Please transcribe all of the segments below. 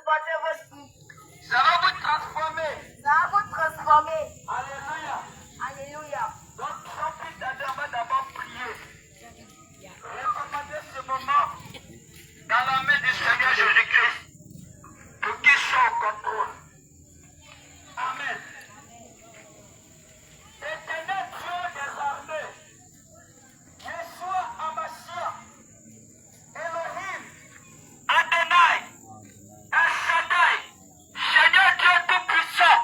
transporter vos vies. Ça va vous transformer. Ça va vous transformer. Alléluia. Alléluia. Donc, sans plus tarder, on va d'abord prier. Recommander ce moment dans la main du Seigneur Jésus-Christ pour qu'il soit au contrôle. Amen. Éternel Dieu des armées, Yeshua Hamashiach, Elohim, Adonai, El Shaddai, Seigneur Dieu Tout-Puissant,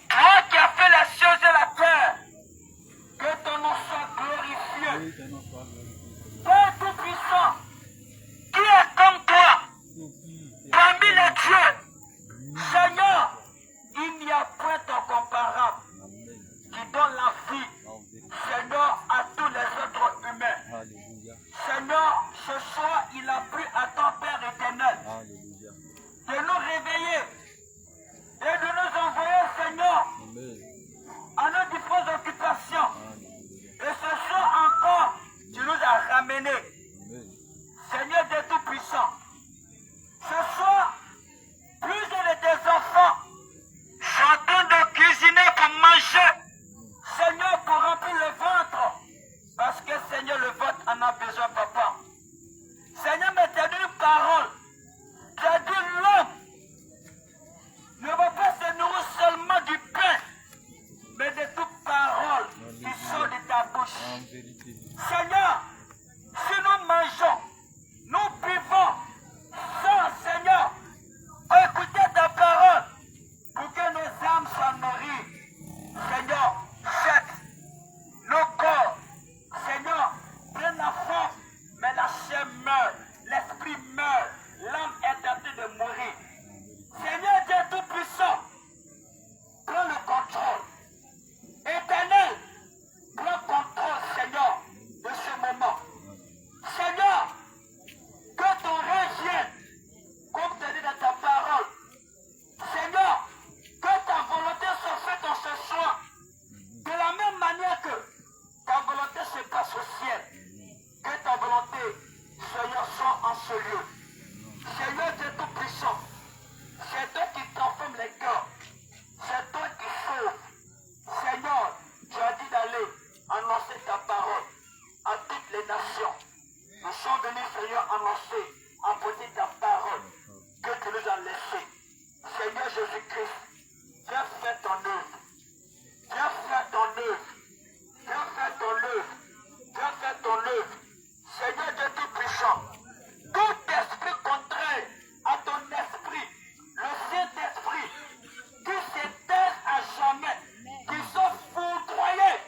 toi qui as fait les choses et la terre, que ton nom soit glorifié. Père Tout-Puissant, qui est comme toi, parmi les dieux, Seigneur, il n'y a point incomparable qui donne la vie, Seigneur, à tous les êtres humains. Seigneur, ce soir, il a plu à ton Père éternel de nous réveiller et de nous envoyer, Seigneur, à nos différentes occupations. Et ce soir encore, tu nous as ramenés. Seigneur de Tout-Puissant, ce soir, plusieurs de tes enfants sont en train de cuisiner pour manger. Seigneur, pour remplir le ventre. Parce que, Seigneur, le ventre en a besoin, papa. Seigneur, mais tu as dit une parole. Tu as dit l'homme ne va pas se nourrir seulement du pain, mais de toute parole qui sort de ta bouche. Seigneur, si nous mangeons, nous buvons, sans, Seigneur, écouter ta parole, pour que nos âmes soient nourries. Seigneur, jette nos corps. Seigneur, prenne la force, mais la chair meurt, l'esprit meurt, l'âme est en train de mourir. Seigneur Dieu Tout-Puissant, prends le contrôle. Éternel, prends contrôle, Seigneur, de ce moment. Seigneur, que ton règne vienne, comme tu as dit dans ta parole. Seigneur, que ta volonté soit faite en ce soir, de la même manière que ta volonté se passe au ciel. Que ta volonté, Seigneur, soit en ce lieu. Seigneur Dieu Tout-Puissant, c'est toi qui transformes les cœurs. C'est toi qui sauves. Seigneur, tu as dit d'aller annoncer ta parole à toutes les nations. Nous sommes venus, Seigneur, annoncer, apporter ta parole que tu nous as laissée. Seigneur Jésus-Christ, viens faire ton œuvre. Viens faire ton œuvre. Viens faire ton œuvre. Viens faire ton œuvre. Seigneur Dieu Tout-Puissant, tout esprit contraire à ton esprit, le Saint-Esprit, qui s'éteint à jamais, qui sont foudroyés.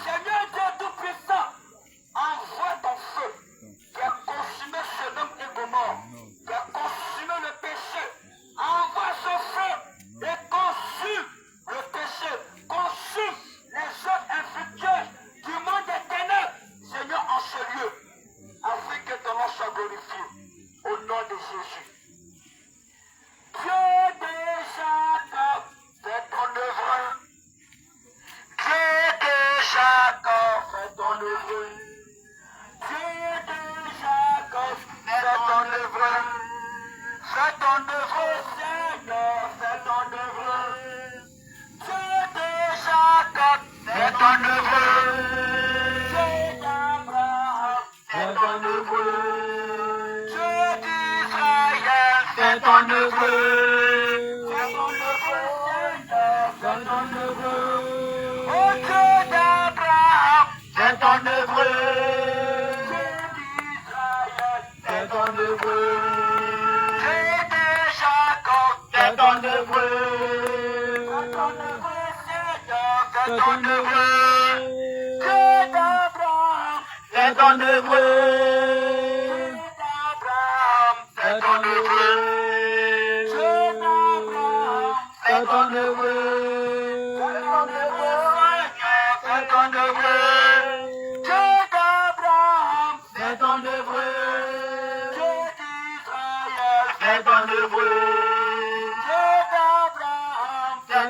Seigneur Dieu Tout-Puissant, envoie ton feu qui a consumé Sodome et Gomorrhe, qui a consumé le péché. Envoie ce feu et consume le péché, consume les œuvres infructueuses du monde des ténèbres, Seigneur, en ce lieu, afin que ton nom soit glorifié, au nom de Jésus. Dieu de Jacob, fais ton œuvre. Dieu de Jacob, fais ton œuvre. Dieu de Jacob, fais ton œuvre. Fais ton œuvre, Seigneur, fais ton œuvre. Dieu de Jacob, fais ton œuvre. Dieu d'Abraham, fais ton œuvre. Dieu d'Israël, fais ton œuvre. Fais ton œuvre, Seigneur, fais ton œuvre. Oh Dieu d'Abraham, fais ton œuvre. Dieu d'Israël, fais ton œuvre. Fais ton œuvre, Seigneur, fais ton œuvre. Dieu d'Abraham, fais ton œuvre. Dieu d'Abraham, fais ton œuvre. Dieu d'Abraham, fais ton œuvre. Fais ton œuvre, Seigneur, fais ton œuvre. Dieu d'Abraham, fais ton œuvre. Dieu d'Israël, fais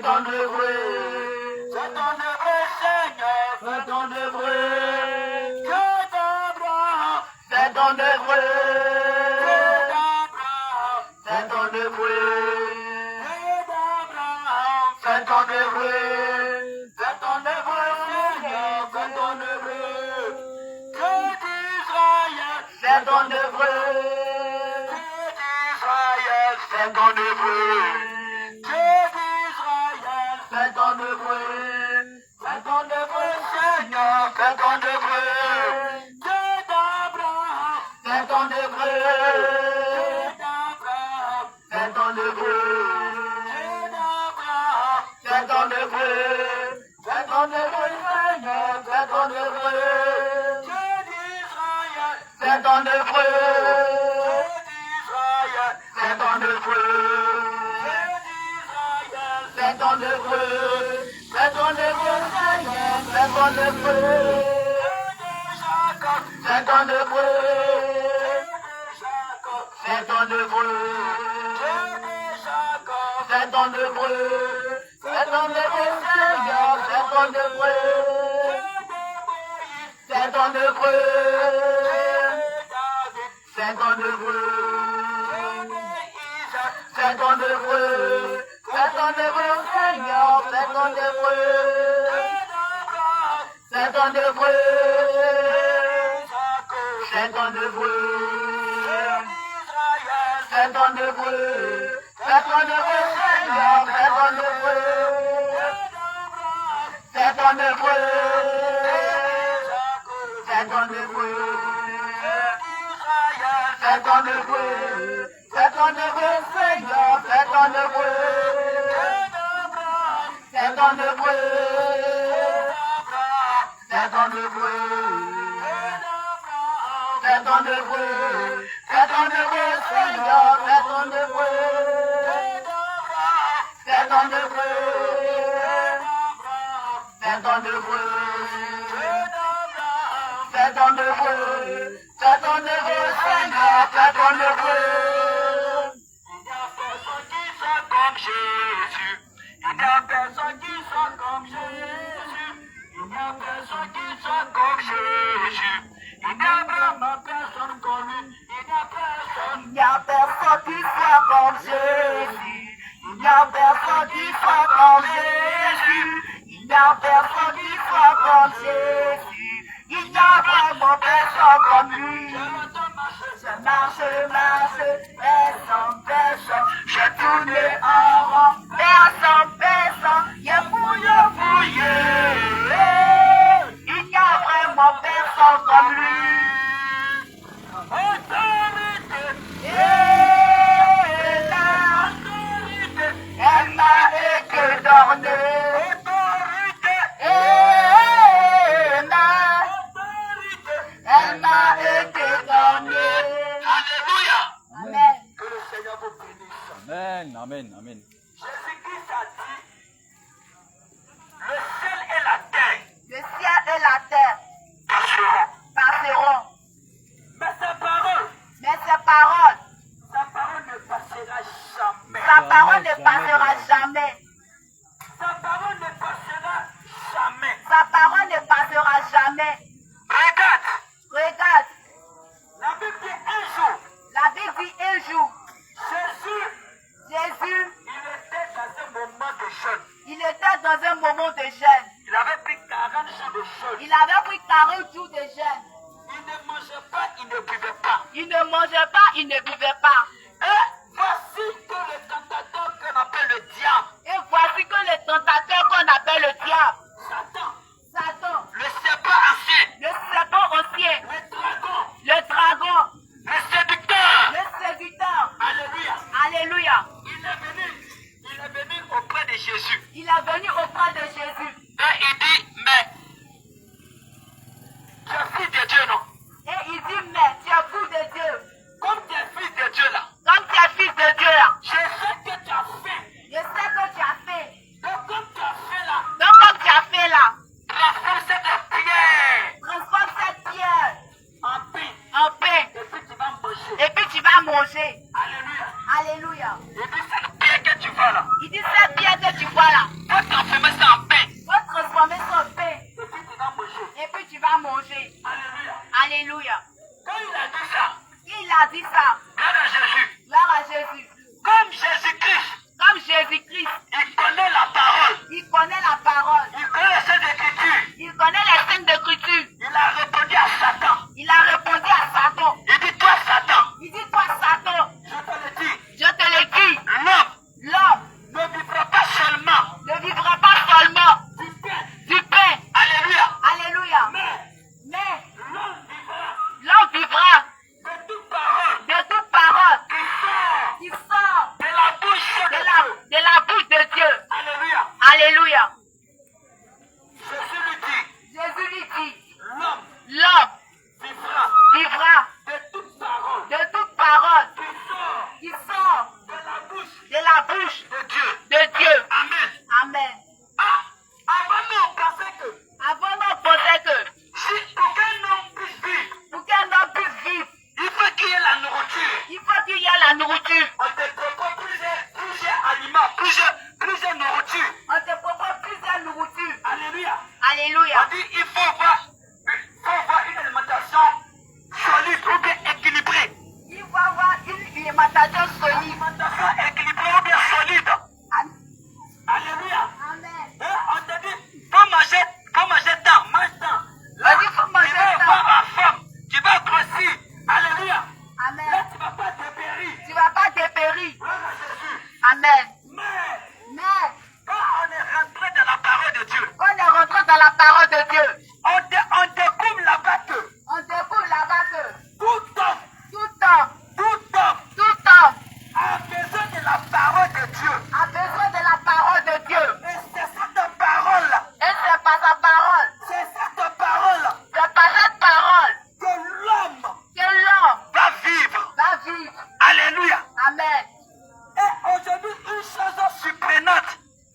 ton œuvre. Fais ton œuvre, Seigneur, fais ton œuvre. Dieu d'Abraham, fais ton œuvre. Dieu d'Abraham, fais ton œuvre. Fais ton œuvre. Fais ton œuvre, Seigneur. Fais ton œuvre. Que d'Israël, fais ton œuvre. Que d'Israël, fais ton œuvre. Que d'Israël, fais ton œuvre. Fais ton œuvre, Seigneur. Fais ton œuvre. Que d'Abraham, fais ton œuvre. Que d'Abraham, fais ton œuvre. Fais ton œuvre, fais ton œuvre, Seigneur, fais ton œuvre. Dieu d'Israël, fais ton œuvre. Dieu d'Israël, fais ton œuvre. Dieu d'Israël, fais ton œuvre. Fais ton œuvre, Seigneur, fais ton œuvre. Fais ton œuvre. Fais ton œuvre. Fais ton œuvre. Fais ton œuvre, Seigneur, fais ton œuvre. Fais ton œuvre. Fais ton œuvre. Fais ton œuvre. Fais ton œuvre, Seigneur, fais ton œuvre. Fais ton œuvre. Fais ton œuvre. Fais ton œuvre. Fais ton œuvre, Seigneur, fais ton œuvre. Fais ton œuvre. Fais ton œuvre. Fais ton œuvre. Fais ton œuvre, Seigneur, fais ton œuvre. Fais ton œuvre. Fais ton œuvre. Fais ton œuvre. Fais ton œuvre, Seigneur, fais ton œuvre. Fais ton œuvre. Fais ton œuvre. Fais ton œuvre. Fais ton œuvre, Seigneur, fais ton œuvre. Il n'y a personne qui soit comme Jésus. Il n'y a personne qui soit comme Jésus. Il n'y a vraiment personne comme lui. Il n'y a personne. Il n'y a personne qui soit comme Jésus. Il n'y a personne qui soit comme Jésus. Il n'y a personne qui soit comme Jésus. Il n'y a vraiment personne comme lui. Je marche, personne. Je tourne en rond, personne. Je fouille. Il n'y a vraiment personne comme lui. Autorité. Elle m'a été donnée. Elle m'a été donnée. Alléluia. Amen. Que le Seigneur vous bénisse. Amen. Jésus-Christ a dit, le ciel et la terre. Le ciel et la terre passeront. Mais sa parole ne passera jamais. sa parole ne passera jamais. Sa parole ne passera jamais. Sa parole ne passera jamais. Regarde, Regarde, la Bible dit un jour, la Bible dit un jour, Jésus, il était dans un moment de jeûne. il avait pris 40 jours de jeûne. Il avait pris 40 jours de jeûne. Il ne mangeait pas, il ne buvait pas. Il ne mangeait pas, il ne buvait pas. Et voici que le tentateur qu'on appelle le diable, Et voici que le tentateur qu'on appelle le diable, Satan, Satan, le serpent ancien, le serpent ancien, le dragon, le le séducteur, séducteur, alléluia, alléluia, il est venu auprès de Jésus. il est venu auprès de Jésus. Et il dit, mais tu es fils de Dieu, non? Et il dit, mais tu es fils de Dieu. Comme tu es fils de Dieu là, Comme tu es fils de Dieu là, je sais que tu as fait. je sais que tu as fait. Donc comme tu as fait là, Donc comme tu as fait là, transforme cette pierre transforme cette pierre en pain. en pain. Et puis tu vas manger. Et puis tu vas manger. Alléluia. Alléluia. Et puis cette pierre que tu vois là, Il dit, cette pierre que tu vois là, va transformer ça en pain. va transformer ça en pain. Et puis tu vas manger. Et puis tu vas manger. Alléluia. Alléluia. Quand il a dit ça, Il a dit ça. regarde à Jésus. Gloire à Jésus. Comme bouche de Dieu. de Dieu. Amen. Amen. Ah, avant nous, on pensait que Avant, on pensait que si aucun homme puisse vivre, pour qu'un homme puisse vivre, il faut qu'il y ait la nourriture. il faut qu'il y ait la nourriture. On te propose plusieurs aliments, plusieurs nourritures. On te propose plusieurs nourritures. Alléluia. Alléluia. On dit il faut avoir une alimentation solide ou bien équilibrée. Il faut avoir une alimentation solide. Alimentation équilibrée ou bien solide. Alléluia. Amen. On te dit, faut manger tant, mange tant. Là, On dit, faut manger tu vas tant. avoir la forme, tu vas grossir. Alléluia. Là, Amen. tu ne vas pas dépérir. Tu ne vas pas dépérir. Gloire à Jésus. Amen. Mais, Mais quand on est rentré dans la parole de Dieu, quand on est rentré dans la parole de Dieu, on découvre là-bas que on découvre là-bas que tout homme tout homme a besoin de la parole de Dieu. a besoin de la parole de Dieu. Et c'est cette parole-là, Et c'est par sa parole, c'est cette parole-là c'est par cette parole que l'homme que l'homme va vivre. va vivre. Alléluia. Amen. Et aujourd'hui, une chose surprenante,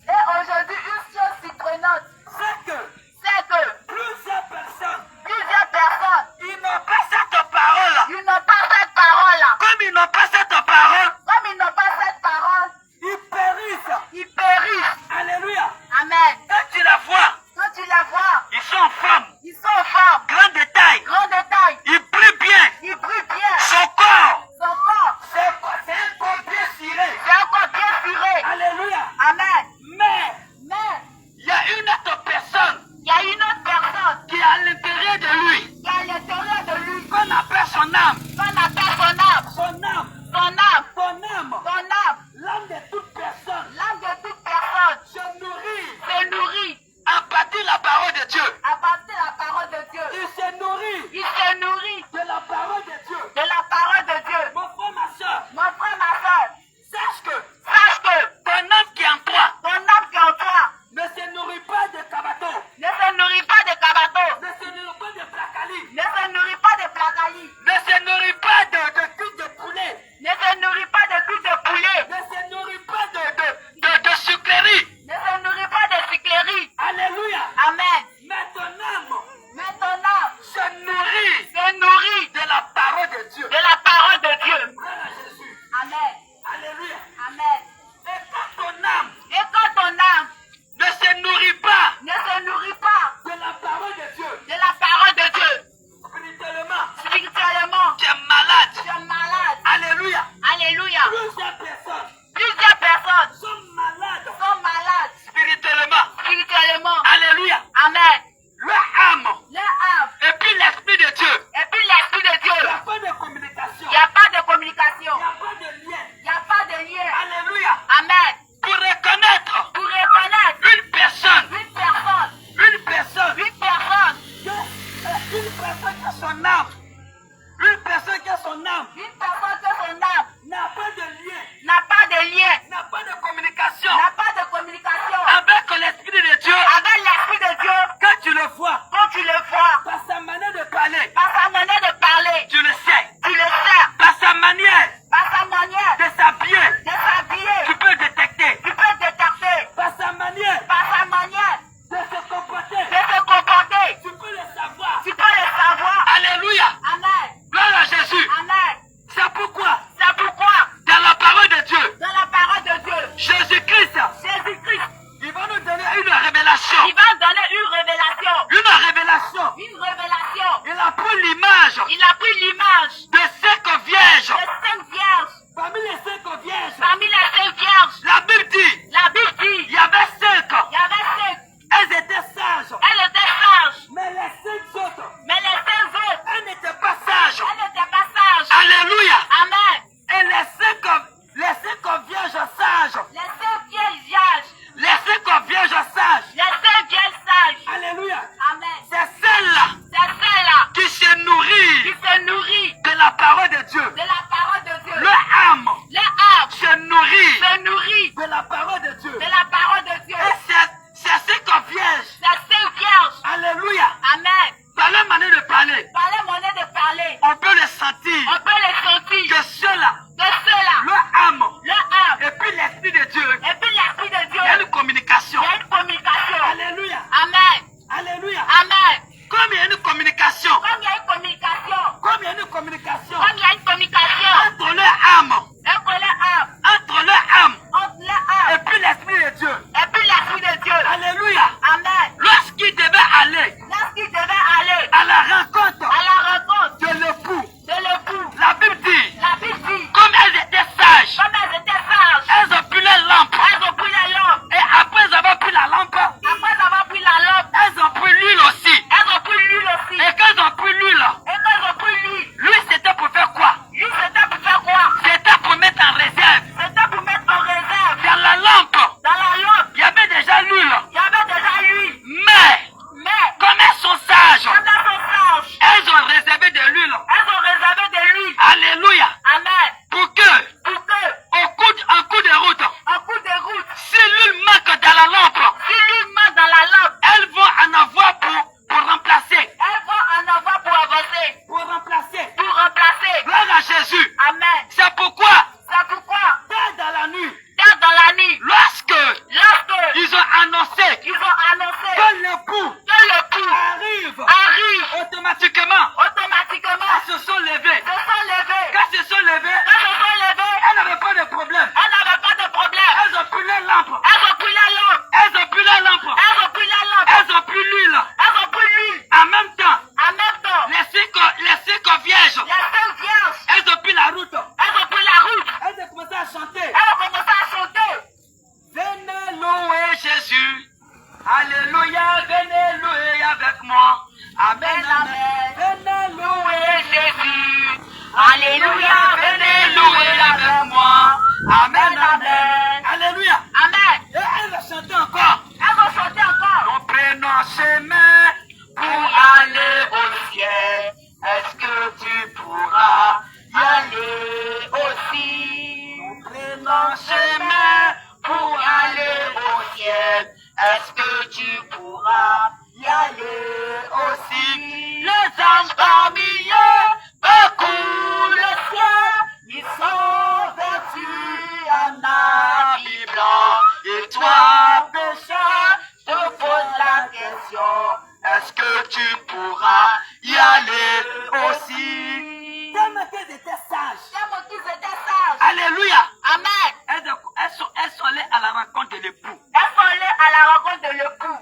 Et aujourd'hui, une chose surprenante, c'est que c'est que plusieurs personnes, plusieurs personnes, ils n'ont pas cette parole-là. ils n'ont pas cette parole-là. Comme ils n'ont pas cette parole, Comme ils n'ont pas cette parole, ils périssent. ils périssent. Alléluia. Amen. Quand tu la vois, Quand tu les vois, ils sont femmes, ils sont forts, grande de taille, grands de taille, ils brillent bien. ils brillent bien, Son corps, son corps, c'est quoi? C'est un corps bien ciré. c'est encore bien tiré. Alléluia. Amen. Mais Mais il y a une autre personne il y a une autre personne qui est à l'intérieur de lui, qui est à l'intérieur de lui, qu'on appelle son âme. qu'on appelle son âme, Son âme, son âme, ton âme, son âme, l'âme de toute personne l'âme de toute personne se nourrit se nourrit à partir de la parole de Dieu. à partir de la parole de Dieu. Il se nourrit Il se nourrit de la parole de Dieu. de la parole de Dieu. Mon frère, ma soeur, Mon frère, ma soeur, sache que sache que ton âme qui est en toi ton âme qui est en toi ne se nourrit pas de cabato, ne se nourrit pas de cabato, ne se nourrit pas de placali, ne se nourrit pas de placali, ne se nourrit pas de cuite de poulet, ne se nourrit pas de cuisse de poulet, ne se nourrit pas de sucrerie. ne se nourrit pas de sucrerie. Alléluia. Amen. Mais ton âme Mais ton âme se nourrit se nourrit de la parole de Dieu. de la parole de Dieu. Gloire à Jésus. Amen. Alléluia. Amen. Et quand ton âme Et quand ton âme ne se nourrit pas ne se nourrit pas de la parole de Dieu, de la parole de Dieu, spirituellement, spirituellement, tu es malade. tu es malade. Alléluia. Alléluia. Plusieurs personnes Sont sont malades malades spirituellement. spirituellement. Alléluia. Amen. Leur âme Leur âme et puis l'esprit de Dieu. et puis l'esprit de Il n'y Dieu. a pas de communication. Il n'y a pas de Il communication. n'y a pas de lien. Il n'y a pas de lien. Alléluia. Amen. Pour reconnaître Pour reconnaître une personne une personne qui a son âme, une personne qui a son âme que son âme n'a pas de lien n'a pas de à chanter. Elle a commencé à chanter. Venez louer Jésus. Alléluia, venez louer avec moi. Amen, amen. Venez louer Jésus. Alléluia, venez louer avec moi. Amen, amen. Alléluia. Amen. Et elle va chanter encore. Elle va chanter encore. Nous prenons chemin pour aller au ciel. Est-ce que tu pourras y aller aussi? Nous prenons chemin pour aller au ciel. Est-ce que tu pourras y aller aussi? Les anges parmi eux parcourent le ciel. Ils sont vêtus en habit blanc. Et toi, pécheur, je pose la question. Est-ce que tu pourras y aller aussi? Tellement qu'elles étaient sages. Tellement qu'ils étaient sages. Alléluia. Amen. Elles sont allées à la rencontre de l'époux. Elles sont allées à la rencontre de l'époux.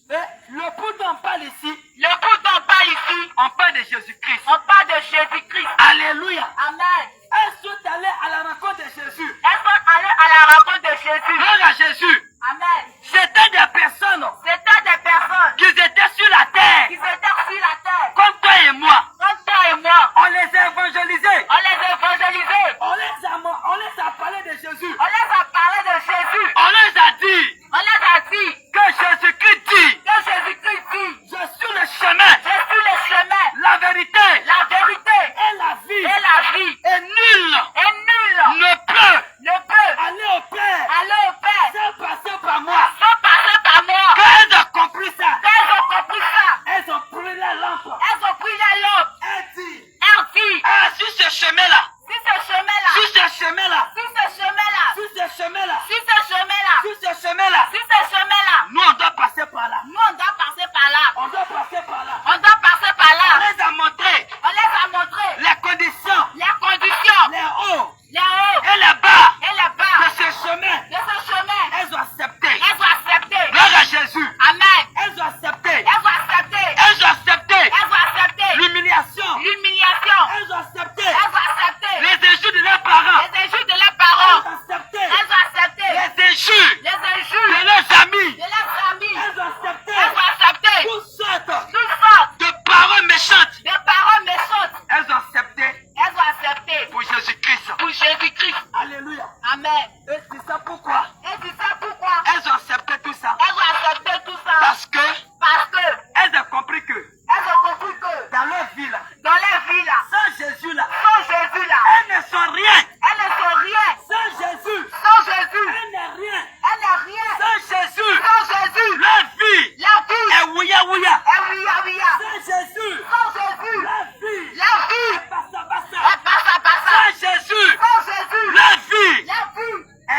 Et l'époux dont on parle ici, L'époux dont on parle ici, on parle de Jésus-Christ. on parle de Jésus-Christ. Alléluia. Amen. Elles sont allées à la rencontre de Jésus. Elles sont allées à la rencontre de Jésus. Gloire à Jésus. Amen. C'était des personnes C'était des personnes qui étaient sur la terre, qui étaient sur la terre, comme toi et moi. comme toi et moi. On les a évangélisés. On les a évangélisés. On les a parlé de Jésus. On les a parlé de Jésus. On les a dit On les a dit que Jésus-Christ dit, que Jésus-Christ dit, je suis le chemin, je suis le chemin, la vérité la vérité et la vie. et la vie. Et nul Et nul ne peut ne peut aller au Père aller au Père sans passer par moi. sans passer par moi. Quand elles ont compris ça, Elles ont compris ça. elles ont pris la lampe. Elles ont pris la lampe. Elles disent, Elles disent, ah, sur ce chemin-là, sur ce chemin-là, sur ce chemin-là, sur ce chemin-là, sur ce chemin-là, sur ce chemin-là, sur ce chemin-là, sur ce chemin-là, nous on doit passer par là. nous on doit passer par là. On doit passer par là. On doit passer par On là. les a montré On les a montré les conditions, les conditions, les hauts les hauts et les bas et les de bas ce chemin. de ce chemin. Elles ont accepté. Elles ont accepté. Gloire à Jésus. Amen. Elles ont accepté. Elles ont accepté. Elles ont accepté Elles ont accepté l'humiliation. l'humiliation. Elles ont accepté Elles ont accepté les injures de leurs parents. les injures de leurs Elles parents. ont accepté Elles ont accepté les injures les de injures leurs amis. de leurs amis. Elles ont accepté Elles ont accepté toutes sortes toutes sortes de paroles méchantes. de paroles méchantes. Elles ont accepté Elles ont accepté pour Jésus-Christ. pour Jésus-Christ. Alléluia. Amen. Et c'est ça pourquoi Et tu sais pourquoi elles ont accepté tout ça. elles ont accepté tout ça? Parce que Parce que elles ont compris que elles ont compris que dans leur vie là, dans les villes là, sans Jésus là, sans Jésus là, elles ne sont rien. elles ne sont rien. Sans Jésus, Sans Jésus, elles n'est rien. elles n'est rien. Sans Jésus, Sans Jésus, leur vie la vie est ouya ouya. est ouïa. Sans Jésus, Sans Jésus, la vie la vie est bassa bassa. est bassa bassa. Sans Jésus, Sans Jésus, la vie la vie est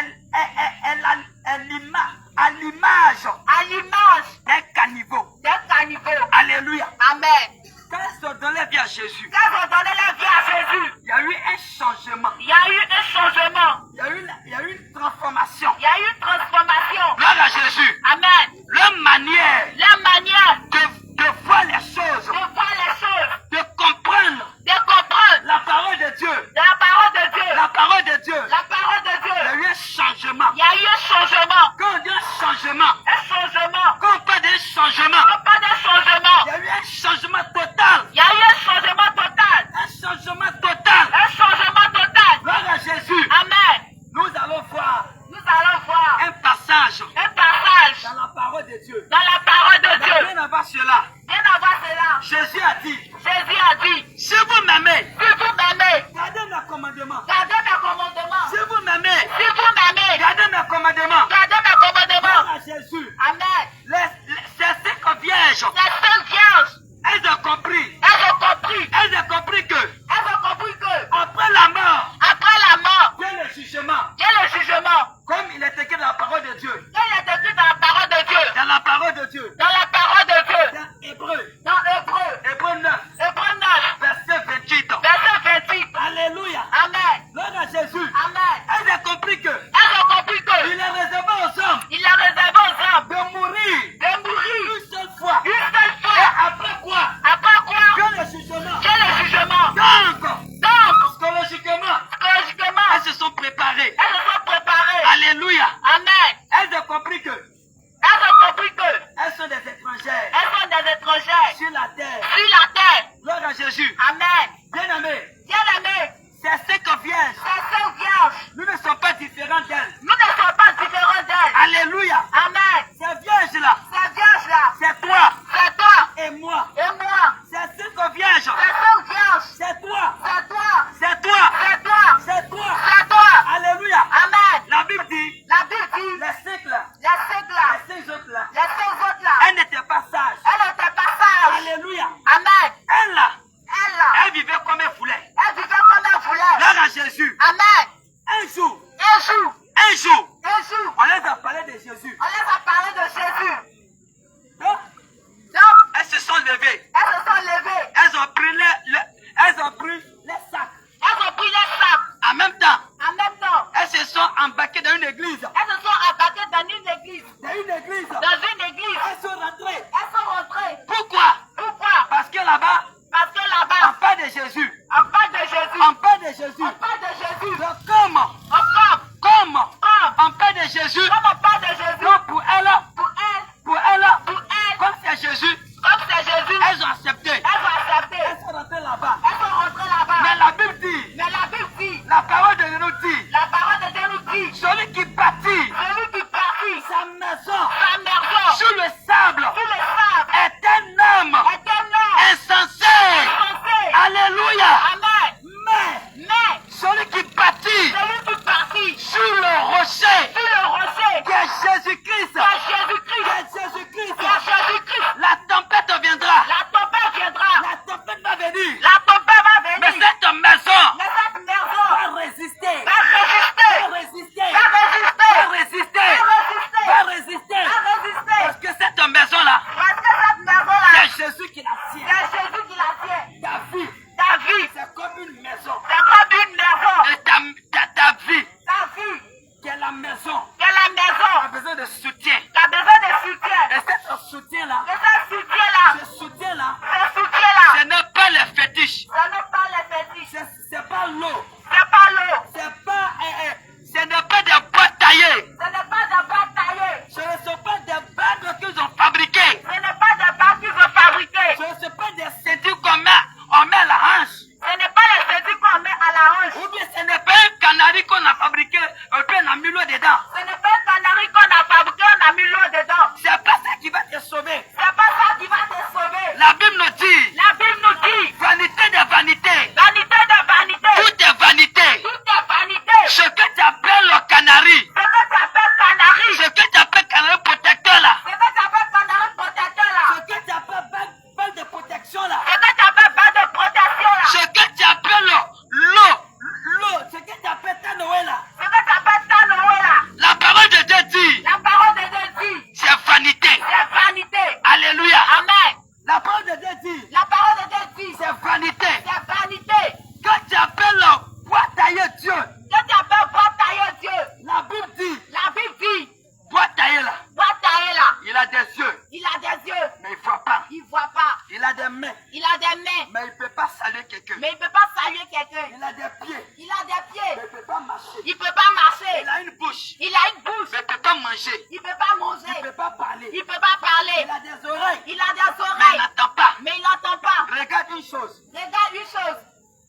l'eau dedans. Ce n'est pas un canari qu'on a fabriqué, on a mis l'eau dedans. C'est pas ça qui va te sauver. C'est pas ça qui va te sauver. La Bible nous dit, La Bible nous dit, vanité de vanité, vanité de vanité, tout est vanité. tout est vanité. Ce que tu appelles le canari, Ce que tu appelles canari, ce que tu appelles canari protecteur là, ce que tu appelles canari protecteur là, ce que tu appelles balle de protection là, ce que tu appelles balle de protection là, ce que tu appelles l'eau, ce que tu appelles ta Noël là, ce que tu appelles ta Noël là, la parole de Dieu dit, la parole de Dieu dit, c'est vanité. c'est vanité. Alléluia. Amen. La parole de Dieu dit, La parole de Dieu dit, c'est vanité. c'est vanité. Quand tu appelles bois taillé Dieu, Que tu appelles bois taillé Dieu. la Bible dit, La Bible dit, bois taillé là, bois taillé là, il a des yeux, il a des yeux, mais il ne voit pas. il ne voit pas. Il a des mains, Il a des mains, mais il ne peut pas saluer quelqu'un. mais il ne peut pas saluer quelqu'un. Il a des pieds, Il a des pieds, mais il ne peut pas marcher. il ne peut pas marcher. Il a une bouche, Il a une bouche, mais il ne peut pas manger. il ne peut pas Il ne manger. peut pas parler. Il ne peut pas parler. Il a des oreilles, Il a des mais il oreilles, n'entend pas. mais il n'entend pas. Regarde une chose, Regarde une chose,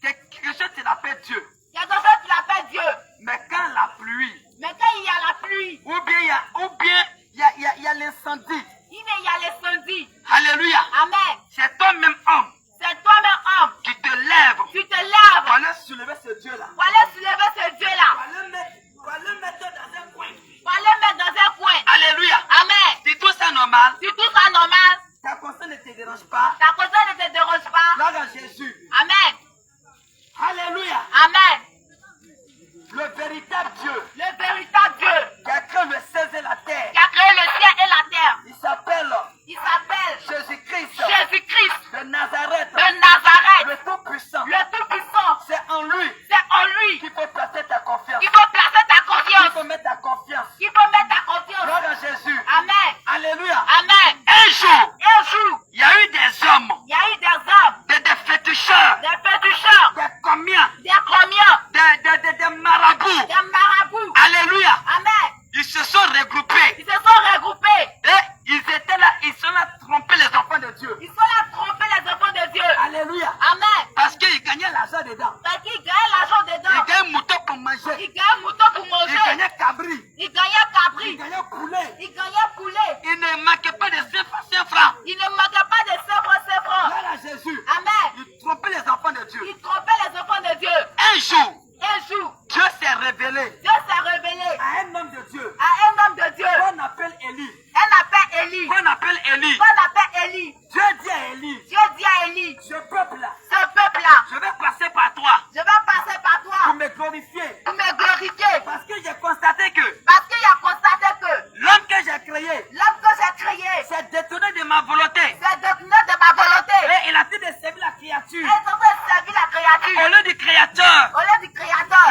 quelque chose tu l'appelles Dieu. quelque chose tu l'appelles Dieu. Mais quand la pluie, Mais quand il y a la pluie, ou bien il y a l'incendie, il y a l'incendie. alléluia, Amen. c'est toi-même homme C'est toi-même homme. qui te lève Tu te lèves pour aller soulever ce Dieu-là. pour aller soulever ce Dieu-là. Pour aller mettre dans un coin. Pour aller mettre dans un coin. Alléluia. Amen. C'est tout ça normal. Si tout ça normal, Ta conscience ne te dérange pas. ta conscience ne te dérange pas. Gloire à Jésus. Amen. Alléluia. Amen. Le véritable Dieu Le véritable Dieu qui a créé le ciel et la terre. qui a créé le ciel et la terre, Il s'appelle il s'appelle Jésus-Christ Jésus-Christ de Nazareth. de Nazareth, Le Tout-Puissant. le Tout-Puissant. C'est en lui C'est en lui qu'il faut placer ta confiance. qu'il faut placer ta Il confiance. faut mettre ta confiance. Qu'il faut mettre ta confiance. Gloire à Jésus. Amen. Alléluia. Amen. Un jour, Un jour, il y a eu des hommes, il y a eu des hommes, des féticheurs, des féticheurs, des combien, des comiens, des marabouts. des marabouts. Alléluia. Amen. Ils se sont regroupés. Ils se sont regroupés. Et ils étaient là, ils sont là tromper les enfants de Dieu. Ils sont là tromper les enfants de Dieu. Alléluia. Amen. Parce qu'ils gagnaient l'argent dedans. Parce qu'ils gagnaient l'argent Ils dedans. gagnaient mouton pour manger. Ils gagnaient mouton pour Ils manger. gagnaient cabri. Ils gagnaient Ils cabri. gagnaient poulet. Ils gagnaient poulet. Ils ne manquaient pas de 5 francs. Ils ne manquaient pas de 5 francs, 5 francs. Gloire à Jésus. Amen. Ils trompaient les enfants de Dieu. Ils trompaient les enfants de Dieu. Un jour, Un jour, Dieu s'est révélé Dieu s'est révélé à un homme de Dieu à un homme de Dieu. qu'on appelle Élie. Un appelle Élie. Qu'on appelle Élie. Qu'on appelle Élie. Dieu dit à Élie, Dieu dit à Élie, ce peuple-là, ce peuple-là, je vais passer par toi je vais passer par pour toi me glorifier. pour me glorifier. Parce que j'ai constaté que Parce qu'il a constaté que l'homme que j'ai créé l'homme que j'ai créé s'est détourné de ma volonté. s'est détourné de ma volonté. Et il a dit de servir la Et créature est en train de servir la créature au lieu du Créateur au lieu du Créateur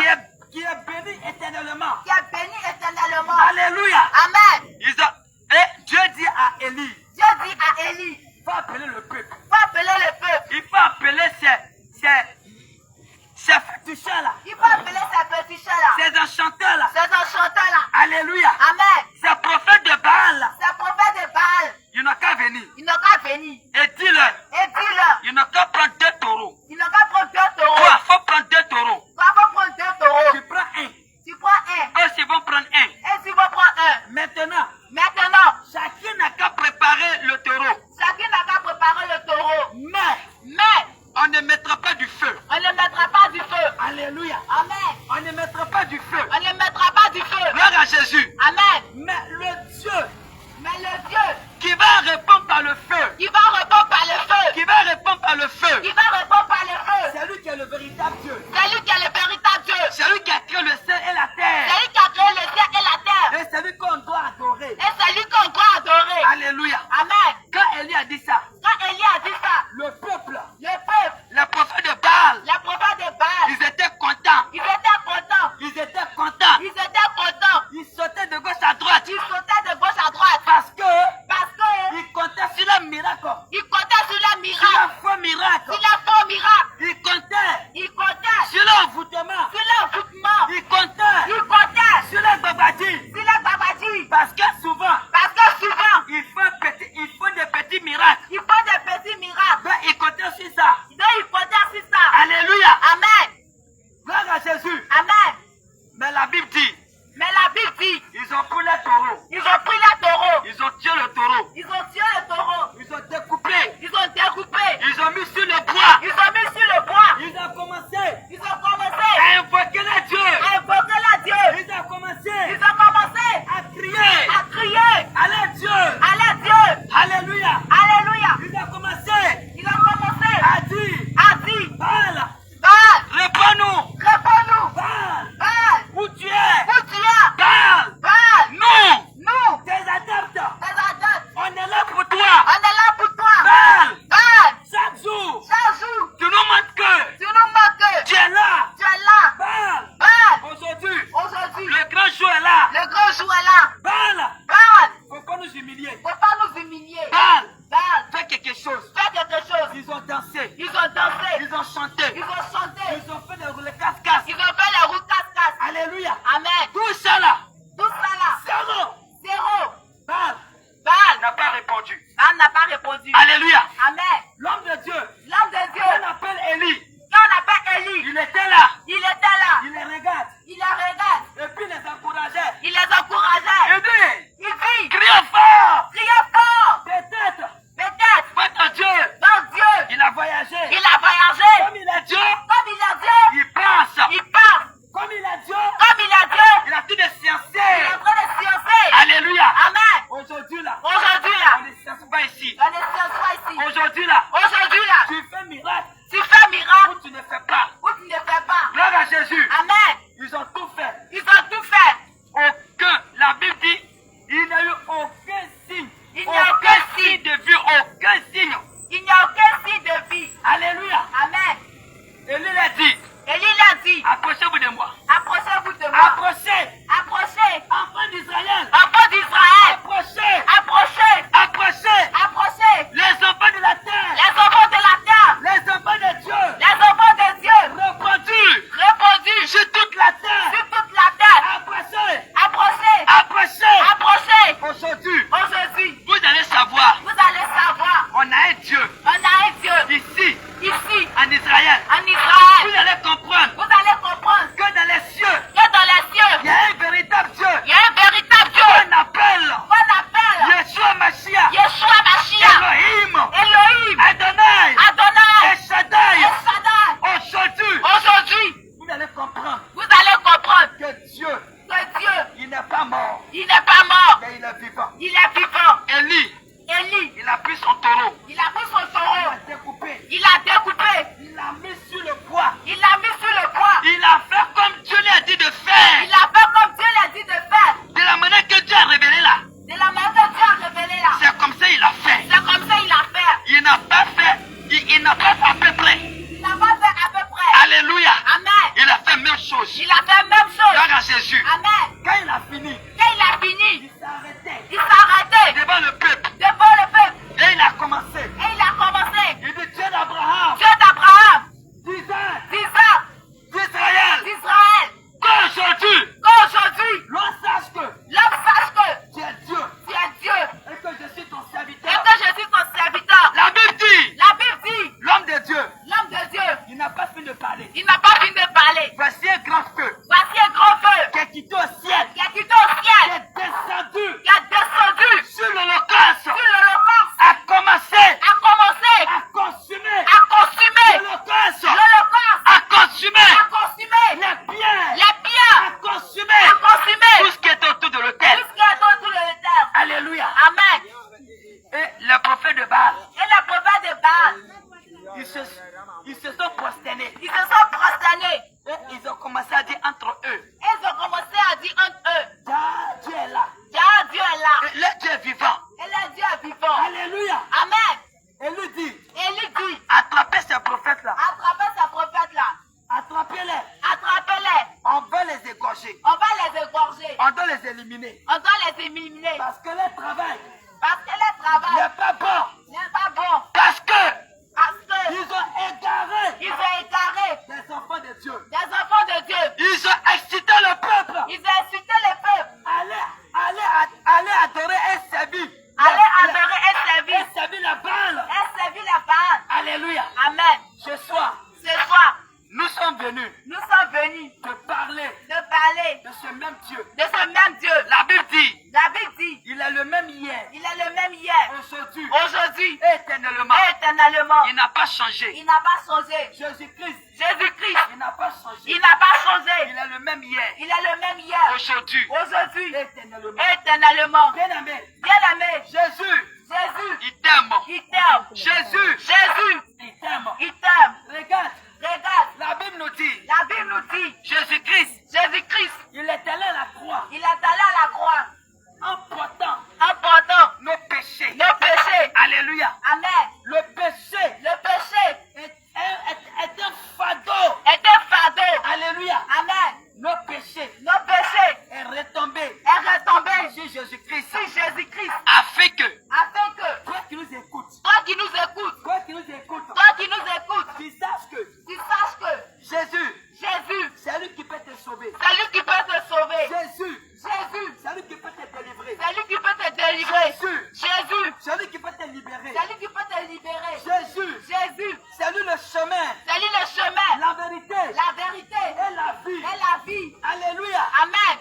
qui est béni éternellement. qui est béni éternellement. Alléluia. Amen. Et Dieu dit à Élie, Dieu dit à Élie, il faut appeler le peuple. faut appeler le peuple. Il faut appeler ces féticheurs-là, Il faut appeler ces petits chats-là, ces enchanteurs-là. ces enchanteurs-là. Alléluia. Amen. Ces prophètes de Baal, Ces prophètes de Baal, ils n'ont qu'à venir. ils n'ont qu'à venir. Et dis-leur, Et dis-leur, ils n'ont qu'à prendre 2 taureaux. ils n'ont qu'à prendre 2 taureaux. Toi, il faut prendre 2 taureaux. Toi, faut prendre 2 taureaux. Tu prends un. Tu prends un. Eux, ils vont prendre un. Et tu vas prendre un. Maintenant, Maintenant, chacun n'a qu'à préparer le taureau. chacun n'a qu'à préparer le taureau. Mais, On ne mettra pas du feu. on ne mettra pas du feu. Alléluia. Amen. On ne mettra pas du feu. On ne mettra pas du feu. Gloire à Jésus. Amen. Mais le Dieu Mais le Dieu qui va répondre par le feu, qui va répondre par le feu, qui va répondre par le feu, qui va répondre par le feu, c'est lui qui est le véritable Dieu. c'est lui qui est le véritable Dieu. C'est lui qui a créé le ciel et la terre. C'est lui qui a créé le ciel et la terre. Et c'est lui qu'on doit adorer. Et c'est lui qu'on doit adorer. Alléluia. Amen. Quand Élie a dit ça, Quand Élie a dit ça, le peuple, le peuple, les prophètes de Baal, les prophètes de Baal, ils étaient contents. ils étaient contents. Ils étaient contents. Ils étaient contents. Ils sautaient de gauche à droite. Ils sautaient de gauche à droite. Parce que Parce que ils comptaient sur le miracle. ils comptaient sur le Sur miracle. le faux miracle. Sur le faux miracle. Ils comptaient Ils comptaient sur l'envoûtement. sur l'envoûtement. Ils comptaient Ils comptaient sur le babadi. sur le babadi. Parce que souvent, Parce que souvent, il faut des petits miracles. ils font des petits miracles. Donc ils comptaient sur ça. Donc ils comptaient sur ça. Alléluia. Amen. Gloire à Jésus. Amen. Mais la Bible dit, Mais la Bible taureau. Ils ont tué le taureau. Ils ont découpé. Ils ont découpé. Ils ont mis sur le bois. Ils ont mis sur le bois. Ils ont commencé Ils ont commencé à invoquer les dieux. à invoquer la Dieu. Ils ont commencé Ils ont commencé à crier à crier à les dieux. à la Dieu. Alléluia. Alléluia. Ils ont commencé Ils ont commencé à dire à dire, Baal, Baal, réponds-nous. réponds-nous. Baal, Baal, où tu es? où tu es? Baal, Baal, nous, nous, tes adeptes, tes adeptes, on est là pour toi. on est là pour toi. Baal, Baal, chaque jour, chaque jour, tu nous montres que tu nous manques. tu es là. Tu es là. Baal, Baal, aujourd'hui, aujourd'hui, le grand jour est là. le grand jour est là. Baal, Baal, faut pas nous humilier. faut pas nous humilier. Baal, Baal, fais quelque chose. fais quelque chose. Ils ont dansé, Ils ont dansé, ils ont chanté, ils ont chanté, ils ont fait des roulés casse-casse. ils ont fait la route casse-casse. Alléluia. Amen. Tout ça là, Tout ça là, zéro. zéro. Baal Baal, n'a pas répondu. Baal n'a pas répondu. Alléluia. Amen. L'homme de Dieu, L'homme de Dieu, on appelle Élie. quand on appelle Élie, Il était là, il était là, il les regarde, il les regarde, et puis il les encourageait. il les encourageait. Il dit, Il dit, crie fort. criez fort. Peut-être, Peut-être, votre Dieu, dans Dieu, il a voyagé. il a voyagé. Comme il est Dieu, Comme il a Dieu, il pense. il part. Comme il est Dieu, Comme il a Dieu, il a tout de il est sciencer. en train de sciencer. Alléluia. Amen. Aujourd'hui là, Aujourd'hui on là, ne science pas ici. on est science ici. Aujourd'hui là, Aujourd'hui là, tu fais miracle tu fais un miracle ou tu ne fais pas. ou tu ne fais pas. Gloire à Jésus. Amen. Ils ont tout fait. Ils ont tout fait. Aucun, la Bible dit, il n'y a eu aucun signe. Il n'y a aucun signe. de vue, aucun signe. Il n'y a aucun signe de vie. Alléluia. Amen. Élie a dit, Élie a dit, approchez-vous de moi. approchez-vous de moi. Approchez, Approchez. enfants d'Israël. Enfants d'Israël. Approchez, Approchez. approchez. Approchez. Les enfants de la terre. Les enfants de la terre. Les enfants de Dieu. Les enfants de Dieu. Répandus Répandus sur toute la terre. sur toute la terre. Approchez, Approchez. approchez. Approchez. Aujourd'hui, Aujourd'hui, vous allez savoir, vous allez savoir, on a un Dieu on a un Dieu ici, ici, en Israël. en Vous Israël. allez comprendre Vous allez comprendre que dans les cieux, que dans les il cieux, y a un véritable Dieu il y a un véritable Dieu qu'on appelle qu'on appelle Yeshua Mashiach, Yeshua Mashiach, Elohim, Elohim, Adonai, Adonai, El Shaddai. El Shaddai. Aujourd'hui, Aujourd'hui, vous allez comprendre vous allez comprendre que Dieu, que Dieu, il n'est pas mort, il n'est pas mort, mais il est vivant. il est vivant. Élie, Élie, il a pris son taureau, il a pris son il taureau, a découpé, il a découpé, il l'a mis sur le bois, il l'a mis sur le bois, il a fait comme Dieu lui a dit de faire, il a fait comme Dieu l'a dit de faire, de la manière que Dieu a révélé là. de la manière que Dieu a révélé là. C'est comme ça il a fait. C'est comme ça il a fait. Il n'a pas fait, il n'a pas fait à peu près. Il n'a pas fait à peu près. Alléluia. Amen. Il a fait même chose. Il a fait la même chose. Gloire à Jésus. Amen. Quand il a fini, Quand il a fini, il s'est arrêté il s'est arrêté devant le peuple devant le peuple et il a commencé. et il a commencé. Il dit Dieu d'Abraham, Dieu d'Abraham, d'Isaac, d'Isaac, d'Israël, d'Israël, qu'aujourd'hui, qu'aujourd'hui, l'on sache que l'homme sache que tu es Dieu tu es Dieu et que je suis ton et serviteur. que je suis ton serviteur. La Bible dit, La Bible dit, l'homme de Dieu, l'homme de Dieu, il n'a pas fini de parler. il n'a pas fini de parler. Voici un grand feu Voici un grand feu qui est quitté au ciel, qui a quitté au qui ciel, est descendu qui a descendu sur l'Holocauste, sur l'Holocauste, a commencé a commencé à consumer à consumer l'Holocauste, l'Holocauste, à consumer a consumé les biens, les biens, à consumer a consumé tout ce qui est autour de tout l'autel. ce qui est autour de la terre. Alléluia. Amen. Et les prophètes de Baal, Et les prophètes de Baal, ils se sont prosternés. ils se sont prosternés Et ils ont commencé à dire entre eux, et ils ont commencé à dire entre eux, Dieu est là. Dieu est là Et le Dieu est vivant. et le Dieu est vivant. Alléluia. Amen. Et lui dit, Et lui dit, attrapez ces prophètes-là. attrapez ces prophètes-là, Attrapez-les. attrapez-les, On va les égorger. on va les égorger, On doit les éliminer. on doit les éliminer Parce que le travail parce que le travail n'est pas bon. n'est pas bon, Parce que parce que ils ont égaré ils ont égaré les enfants de Dieu. des enfants de Dieu, Ils ont excité le peuple. ils ont incité le peuple Allez adorer et servir. aller adorer et servir, Et servir la balle. et servir la Baal. Alléluia. Amen. Ce soir, Ce soir, nous sommes venus nous sommes venus te parler de parler de ce même Dieu. de ce même Dieu. La Bible dit, La Bible dit, il est le même hier, il est le même hier, aujourd'hui, aujourd'hui, et éternellement. éternellement. Il n'a pas changé. Il n'a pas changé. Jésus-Christ, Jésus-Christ, il n'a pas changé. il n'a pas changé. Il est le même hier, Il est le même hier, aujourd'hui, aujourd'hui, éternellement. éternellement. Bien-aimé, Bien-aimé, Jésus, Jésus, il t'aime. il t'aime. Jésus, Jésus, il t'aime. il t'aime. Regarde, Regarde, la Bible nous dit, la Bible nous dit, Jésus-Christ, Jésus-Christ, il est allé à la croix il est allé à la croix en portant en portant nos péchés. nos péchés. Alléluia. Amen. Le péché Le péché est un fardeau. est un fardeau. Alléluia. Amen. Nos péchés Nos péchés est retombé est retombé sur Jésus-Christ. sur Jésus-Christ Afin que afin que toi qui nous écoutes, toi qui nous écoutes, toi qui nous écoutes, toi qui nous écoutes, tu saches que tu saches que Jésus, Jésus, c'est lui qui peut te sauver. c'est lui qui peut te sauver. Jésus, Jésus, c'est lui qui peut te délivrer. c'est lui qui peut te délivrer. Jésus, Jésus, c'est lui qui peut te libérer. c'est lui qui peut te libérer. Jésus, Jésus, c'est lui le chemin, c'est lui le chemin, la vérité la vérité et la vie. et la vie. Alléluia. Amen.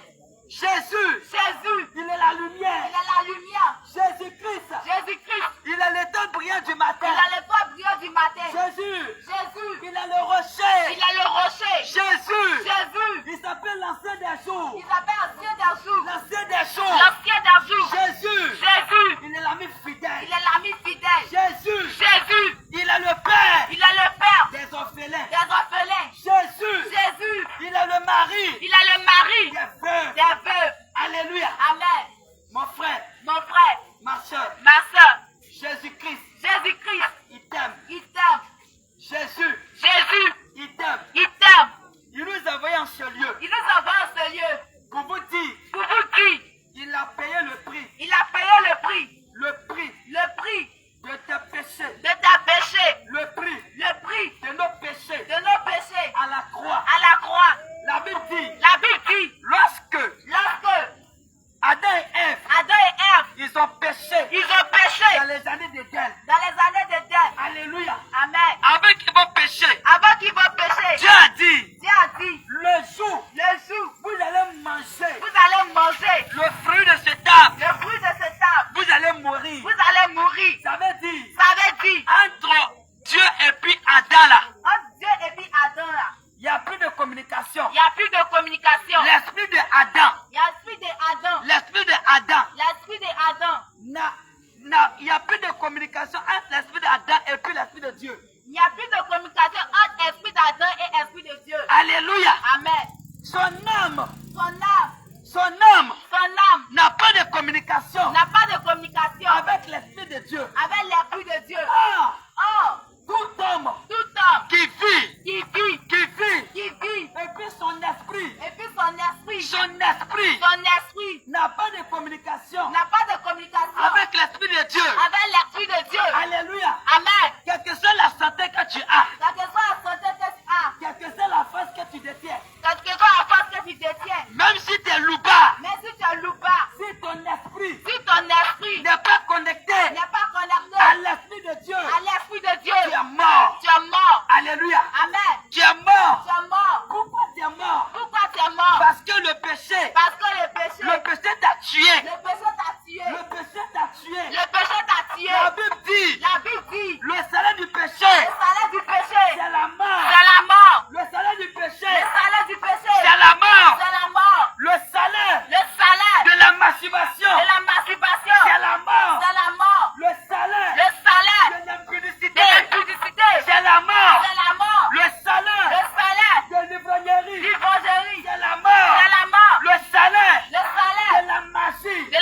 Jésus, Jésus, il est la il lumière. est la lumière. Jésus-Christ, Jésus-Christ, il est l'étoile brillante du matin. il a le toit brillant du matin. Jésus, Jésus, il est le rocher. il est le rocher. Jésus, Jésus, il s'appelle l'ancien des jours. il s'appelle Ancien d'Ajour. L'ancien des jours. L'Ancien d'Ajour. Jésus, Jésus, il est l'ami il fidèle. est l'ami fidèle. Jésus, Jésus, il est le Père il est le Père des orphelins. des orphelins. Jésus, Jésus, il est le mari il est le mari des veuves. des veuves. Alléluia. Amen. Mon frère, Mon frère, ma soeur, ma soeur, Jésus-Christ, Jésus-Christ, il t'aime. il t'aime. Jésus, Jésus, il t'aime. il t'aime. Il nous a envoyé en ce lieu Il nous envoie en ce lieu pour vous dire, pour vous dire, il a payé le prix. il a payé Le prix le prix de tes péchés. de ta péché, Le prix le prix de nos péchés de nos péchés à la croix. à la croix. La Bible dit, La Bible dit, lorsque lorsque Adam et Ève, Adam et Ève, ils ont péché ils ont péché dans les années d'Éden. dans les années de terre. Alléluia. Amen. Avant qu'ils vont pécher, Avant qu'ils vont pécher, Dieu a dit, Dieu a dit, le jour le jour, vous allez manger vous allez manger le fruit de cet arbre, le fruit de cet arbre, vous allez mourir. vous allez mourir. Ça veut dire, Ça veut dire, entre Dieu et puis Adam là, entre Dieu et puis Adam là, il n'y a plus de communication. il n'y a plus de communication. L'esprit de Adam, Il y a l'esprit d'Adam. l'esprit de Adam, L'esprit d'Adam. il n'y a plus de communication entre l'esprit d'Adam et puis l'esprit de Dieu. Il n'y a plus de communication entre l'esprit d'Adam et l'esprit de Dieu. Alléluia. Amen. Son âme, Son âme, son âme son âme n'a pas de communication n'a pas de communication avec l'esprit de Dieu. avec l'esprit de Dieu. Ah, Or, tout homme tout homme qui vit, qui vit, qui vit, et puis son esprit puis son esprit n'a pas de communication n'a pas de communication avec l'esprit de Dieu. avec l'esprit de Dieu. Alléluia. Amen. Quelle que soit la santé que tu as, Quelle que soit la santé que tu as, quelle que soit la force que tu détiens, quelle que soit la force que tu détiens, même si tu es louba, même si tu es loupa, si ton esprit si ton esprit n'est pas connecté n'est pas connecté à l'esprit de Dieu, à l'esprit de Dieu, tu es mort. tu es mort. Alléluia. Amen. Tu es mort. Tu es mort. Pourquoi tu es mort? Pourquoi tu es mort? Parce que le péché Le péché t'a tué. le péché t'a tué. Le péché t'a tué. Le péché t'a tué. La Bible dit, La Bible dit, le salaire du péché, le salaire du péché, c'est la mort. c'est la mort. Le salaire du Le péché, salaire du péché, c'est la mort. c'est la mort. Le salaire Le salaire de la masturbation, de la masturbation, c'est la mort. c'est la mort. Le salaire Le salaire de l'impudicité, de l'impudicité, c'est la mort. c'est la mort. Le Le salaire salaire de l'ivrognerie, du vengerie, c'est la mort. c'est la mort. Le salaire Le salaire de la magie, de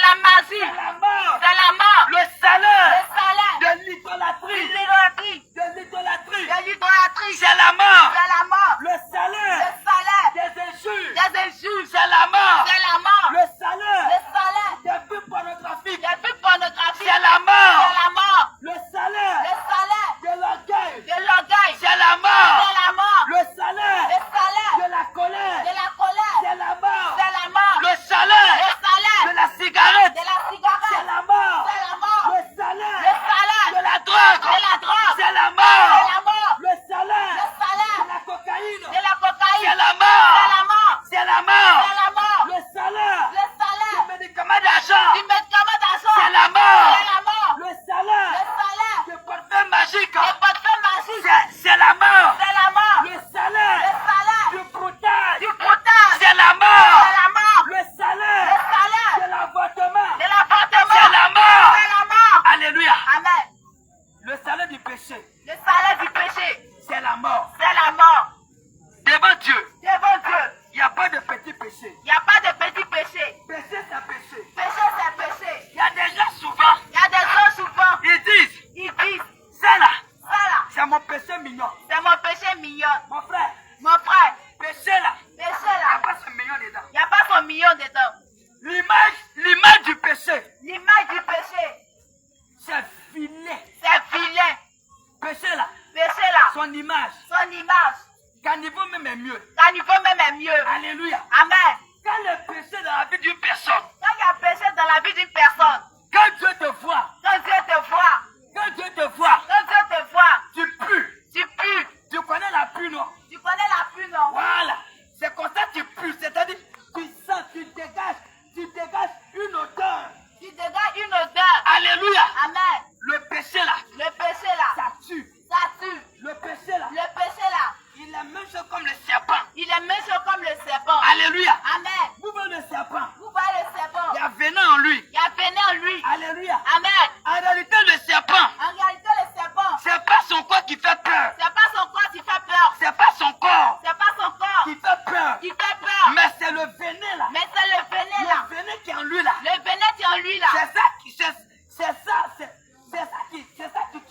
lui là. Le venin qui est en lui là. C'est ça qui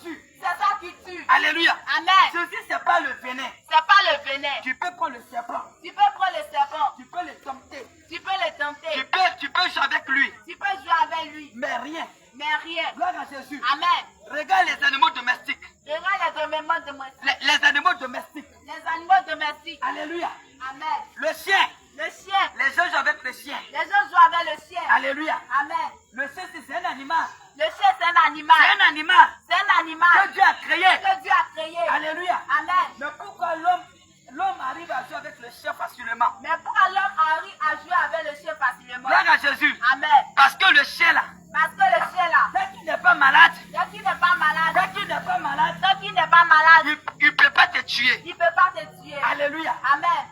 tue. C'est ça qui tue. Alléluia. Amen. Ceci, c'est pas le venin. C'est pas le venin. Tu peux prendre le serpent. Tu peux prendre le serpent. Tu peux le dompter. Tu peux le tenter. Tu peux jouer avec lui. Tu peux jouer avec lui. Mais rien. Mais rien. Gloire à Jésus. Amen. Regarde les animaux domestiques. Regarde les animaux domestiques. Les animaux domestiques. Les animaux domestiques. Alléluia. Amen. Le chien. Le chien. Les gens jouent avec le chien. Les gens jouent avec le chien. Alléluia. Amen. Le chien, c'est un animal. Le chien, c'est un animal. C'est un animal C'est un animal que Dieu a créé. que Dieu a créé. Alléluia. Amen. Mais pourquoi l'homme arrive à jouer avec le chien facilement? Mais pourquoi l'homme arrive à jouer avec le chien facilement? Gloire à Jésus. Amen. Parce que le chien là, Parce que le chien là, dès qu'il n'est pas malade, dès qu'il n'est pas malade, dès qu'il n'est pas malade, dès qu'il n'est pas malade, il ne peut pas te tuer. il ne peut pas te tuer. Alléluia. Amen.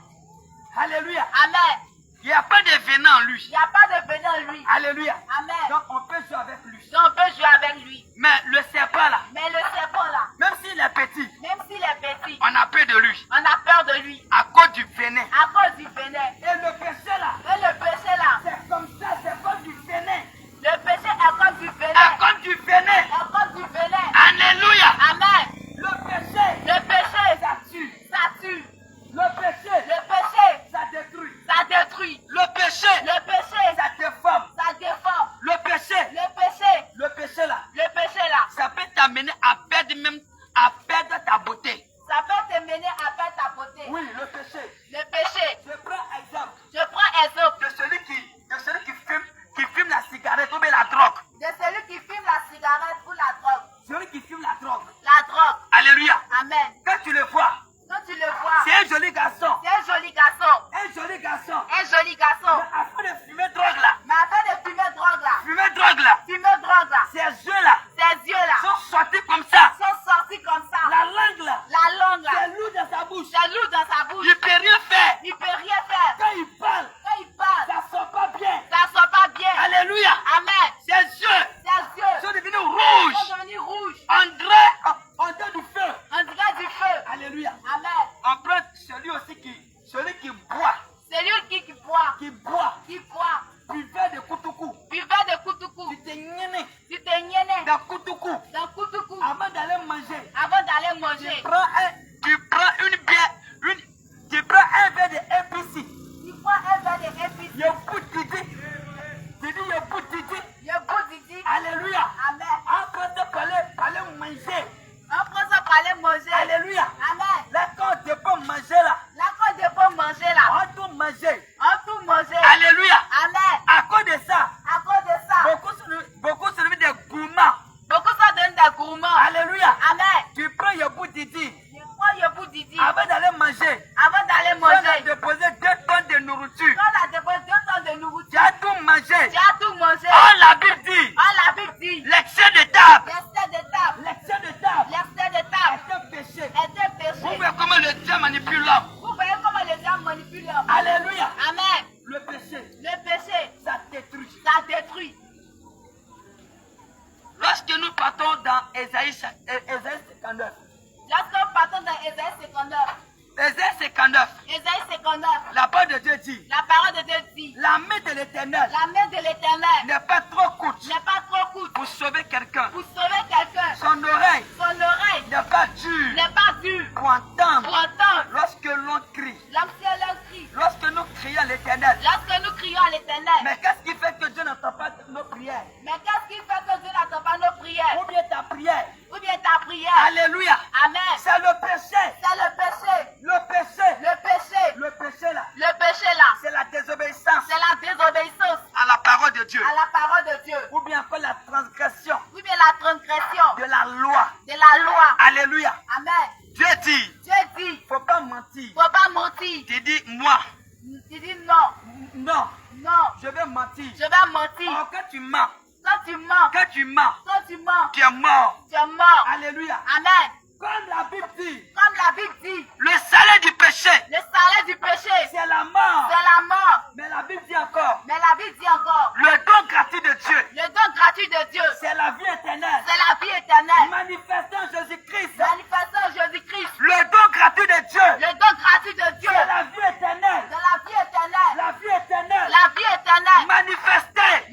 Alléluia. Amen. Il n'y a pas de venin en lui. Il n'y a pas de venin en lui. Alléluia. Amen. Donc on peut jouer avec lui. Donc on peut jouer avec lui. Mais le serpent là, Mais le serpent là, même s'il est petit, même s'il est petit, on a peur de lui on a peur de lui à cause du venin. à cause du venin. Et le péché là, Et le péché là, c'est comme ça, c'est comme du venin. le péché est comme du À venin. cause du venin. Est comme du venin. Alléluia. Amen. Le péché, Le péché, ça tue. ça tue. Le péché, Le péché, ça détruit. ça détruit. Le péché, Le péché, ça déforme. ça déforme. Le péché Le péché là, ça peut t'amener à perdre ta beauté. ça peut te mener à perdre ta beauté. Oui, le péché. Le péché, Je prends exemple je prends exemple de celui qui fume la cigarette ou bien la drogue. de celui qui fume la cigarette ou la drogue. Celui qui fume la drogue. La drogue. Alléluia. Amen. Quand tu le vois, Quand tu le vois, c'est un joli garçon. c'est un joli garçon. Un joli garçon. Un joli garçon. Mais afin de fumer drogue là, Mais afin de fumer drogue là, fumer drogue là, ses ces yeux là yeux là sont sortis comme ça. sont sortis comme ça. La langue là, La langue c'est là, lourd dans sa bouche. c'est lourd dans sa bouche. Il ne peut rien faire. Il peut rien faire. Quand il parle, Quand il parle, ça sort pas bien. ça sort pas bien. Alléluia. Amen. Ses yeux Ses yeux sont devenus sont rouges. devenus rouges. On dirait du feu. On dirait du feu. Alléluia. Amen. On prend celui qui boit, C'est lui qui boit, qui boit, buvait de kutuku. buvait de kutuku. Tu t'es niainé Tu t'es niainé de kutuku. dans kutuku Avant d'aller manger, avant d'aller manger. tu prends une bière, tu prends un verre de APC. Tu prends un verre de épices. Il bout Didi. Tu dis il bout Didi. Le goût Didi. Alléluia. Amen. Après de parler manger. On prend ça pour aller manger. Alléluia. Amen. Là quand on ne peut pas manger là, Là, quand tu peux manger là, on doit manger. on peut manger. Alléluia. Amen. À cause de ça, À cause de ça, beaucoup se mettent des gourmands. beaucoup ça donne des gourmands. Alléluia. Amen. Tu prends le bout Didi. Je prends le goût Didi Avant d'aller manger, avant d'aller on a manger. déposé 2 tonnes de nourriture. Quand on a déposé 2 tonnes de Tu nourriture, as tout mangé. tu as tout mangé. Oh, la Bible dit, On l'a Bible dit, l'excès de table. l'excès de table, L'excès de table l'excès de table est un péché. est un Vous péché. voyez comment le diable manipule l'homme. Vous voyez comment les gens manipulent l'homme. Alléluia. Amen. Le péché, Le péché, ça détruit. ça détruit. Lorsque nous partons dans Ésaïe 59, Lorsqu'on partons dans Ésaïe 59, Ésaïe 59, Ésaïe 59, la parole de Dieu dit, la parole de Dieu dit, la main de l'Éternel la main de l'Éternel n'est pas trop courte n'est pas trop courte pour sauver quelqu'un. pour sauver quelqu'un. Son oreille Son oreille n'est pas dure n'est pas dure pour entendre pour entendre lorsque l'on crie. l'ancien cri. Lorsque nous crions à l'Éternel. Lorsque nous crions à l'Éternel. Mais qu'est-ce qui fait que Dieu n'entend pas nos prières? Mais qu'est-ce qui fait que Dieu n'entend pas nos prières? Ou bien ta prière? Ou bien ta prière? Alléluia. Amen. C'est le péché. C'est le péché. Le péché. Le péché. Le péché là. Le péché là. C'est la désobéissance C'est la désobéissance à la parole de Dieu. à la parole de Dieu. Ou bien encore la transgression Ou bien la transgression de la loi. de la loi. Alléluia. Amen. Dieu dit, Dieu dit, faut pas mentir. faut pas mentir. Tu dis, moi, Tu dis non, non, non, je vais mentir. je vais mentir. Oh, quand tu mens, Quand tu mens, quand tu mens, quand tu mens, tu es mort. tu es mort. Alléluia. Amen. Comme la Bible dit, Comme la Bible dit, le salaire du péché, le salaire du péché, c'est la mort. c'est la mort. Mais la Bible dit encore, Mais la Bible dit encore, le don gratuit de Dieu, le don gratuit de Dieu, c'est la vie éternelle. c'est la vie éternelle. Manifestant Jésus-Christ, Manifestant Jésus-Christ, le don gratuit de Dieu, le don gratuit de Dieu, c'est la vie éternelle. de la vie éternelle. La vie éternelle La vie éternelle manifestée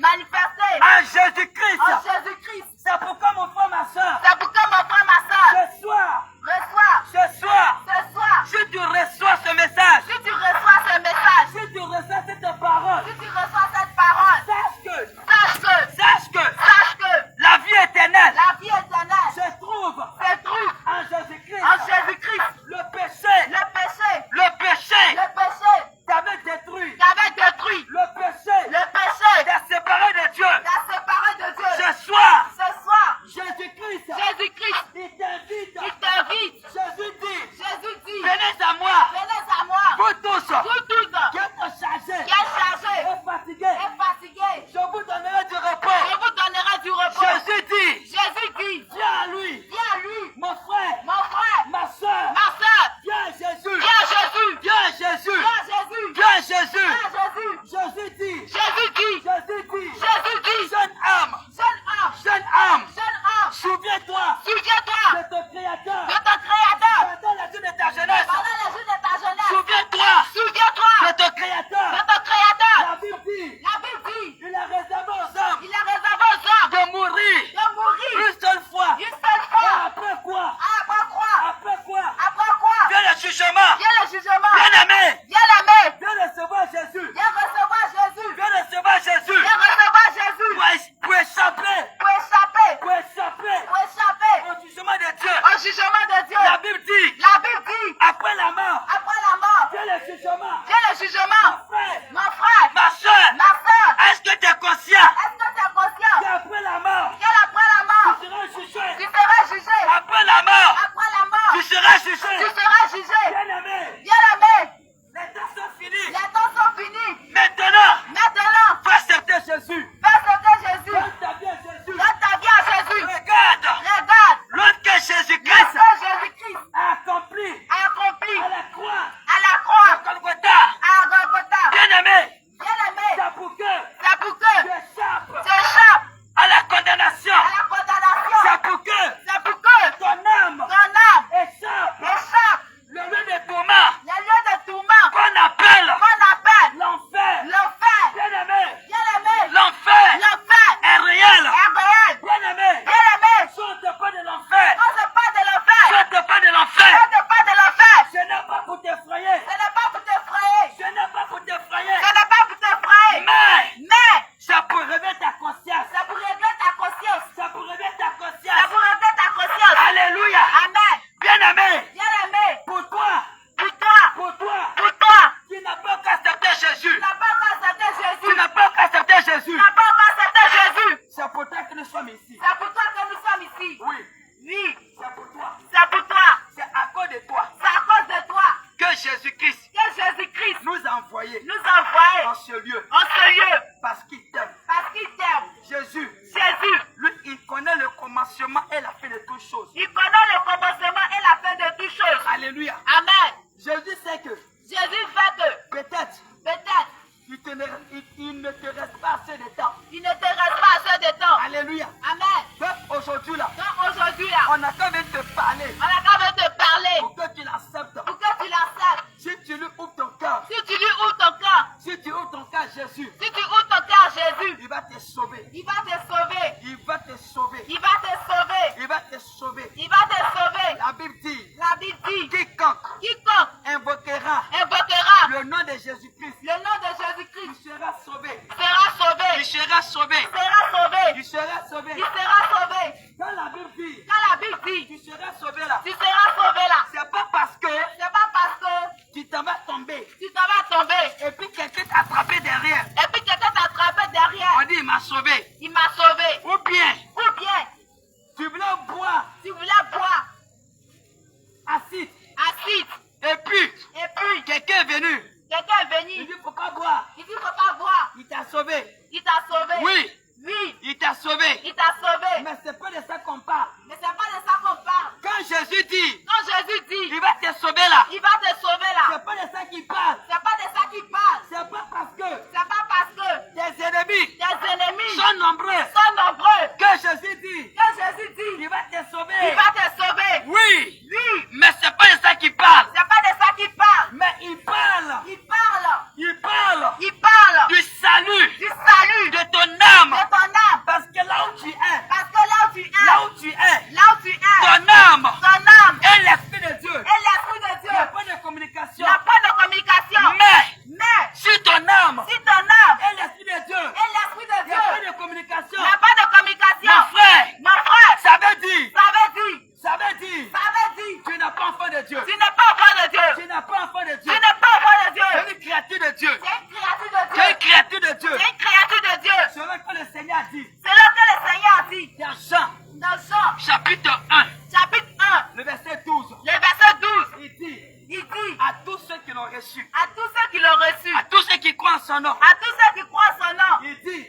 nous sommes ici. C'est pour toi que nous sommes ici. Oui, Oui, c'est pour toi. c'est pour toi. C'est à cause de toi C'est à cause de toi que Jésus-Christ que Jésus-Christ nous a envoyés nous a envoyés en ce lieu en ce lieu parce qu'il t'aime. parce qu'il t'aime. Jésus, Jésus, lui, il connaît le commencement et la fin de toutes choses. il connaît le commencement et la fin de toutes choses. Alléluia. Amen. Jésus sait que Jésus fait que peut-être peut-être il ne te reste pas assez de temps. il ne te reste pas assez de temps. Alléluia. Amen. Donc aujourd'hui là, Donc aujourd'hui là, on a quand même te parler on a quand même te parler pour que tu l'acceptes. pour que tu l'acceptes. Si tu lui ouvres ton cœur, Si tu lui ouvres ton cœur, si tu ouvres ton cœur à Jésus, si tu ouvres ton cœur à Jésus, il va te sauver. il va te sauver. Il va te sauver. Il va te sauver. Il va te sauver. Il va te sauver. La Bible dit, La Bible dit, quiconque invoquera le nom de Jésus-Christ, le nom de il Jésus-Christ sera sauvé. sera sauvé. Il sera sauvé. Sera sauvé. Il sera sauvé. Il sera sauvé. Quand la Bible dit, Quand la Bible dit, tu seras sauvé là, tu seras sauvé là. c'est pas parce que C'est pas parce que tu t'en vas tomber tu t'en vas tomber et puis quelqu'un t'a attrapé derrière. et puis quelqu'un t'a attrapé derrière. On dit, il m'a sauvé. Il m'a sauvé. Ou bien, Ou bien, tu voulais boire tu voulais boire acide acide et puis et puis quelqu'un est venu. quelqu'un est Il venu. dit, faut pas boire. Il dit, faut pas boire. Il t'a sauvé. Il t'a sauvé. Oui, Oui, il t'a sauvé. il t'a sauvé. Mais c'est pas de ça qu'on parle. Mais c'est pas de ça qu'on parle. Quand Jésus dit, Quand Jésus dit, il va te sauver là, il va te sauver là. c'est pas de ça qu'il parle. C'est pas de ça qu'il parle. C'est pas parce que C'est pas parce que tes ennemis tes ennemis sont nombreux sont nombreux que Jésus dit, que Jésus dit, il va te sauver. il va te sauver. Oui, Oui, mais c'est pas de ça qu'il parle. c'est pas de ça qu'il parle. Mais il parle. Il parle. Il parle Il parle du salut du salut de ton âme. de ton âme. Parce que là où tu es, Parce que là où tu es, là où tu es, là où tu es, ton âme ton âme et l'Esprit de Dieu. et l'Esprit de Il n'y a Dieu pas de communication. n'ont pas de communication. Mais Si ton âme si ton âme et l'Esprit de Dieu, et l'Esprit de il n'y a pas Dieu de communication. n'ont pas de communication, Mon frère, mon frère, ça veut dire, ça veut dire, ça veut dire, ça veut dire, tu n'es pas enfant de Dieu. tu n'es pas enfant de Dieu. Tu n'es pas enfant de Tu Dieu. n'es pas enfant de Tu Dieu. es une créature de Dieu. Tu es une créature de Tu es Dieu. une créature de Dieu. Tu es une créature de Dieu. Selon que le Seigneur dit, C'est là que le Seigneur dit dans Jean, dans Jean chapitre 1, chapitre 1, le verset 12, le verset 12, il dit, il dit à tous ceux qui l'ont reçu, à tous ceux qui l'ont reçu, à tous ceux qui croient en son nom, à tous ceux qui croient en son nom, il dit,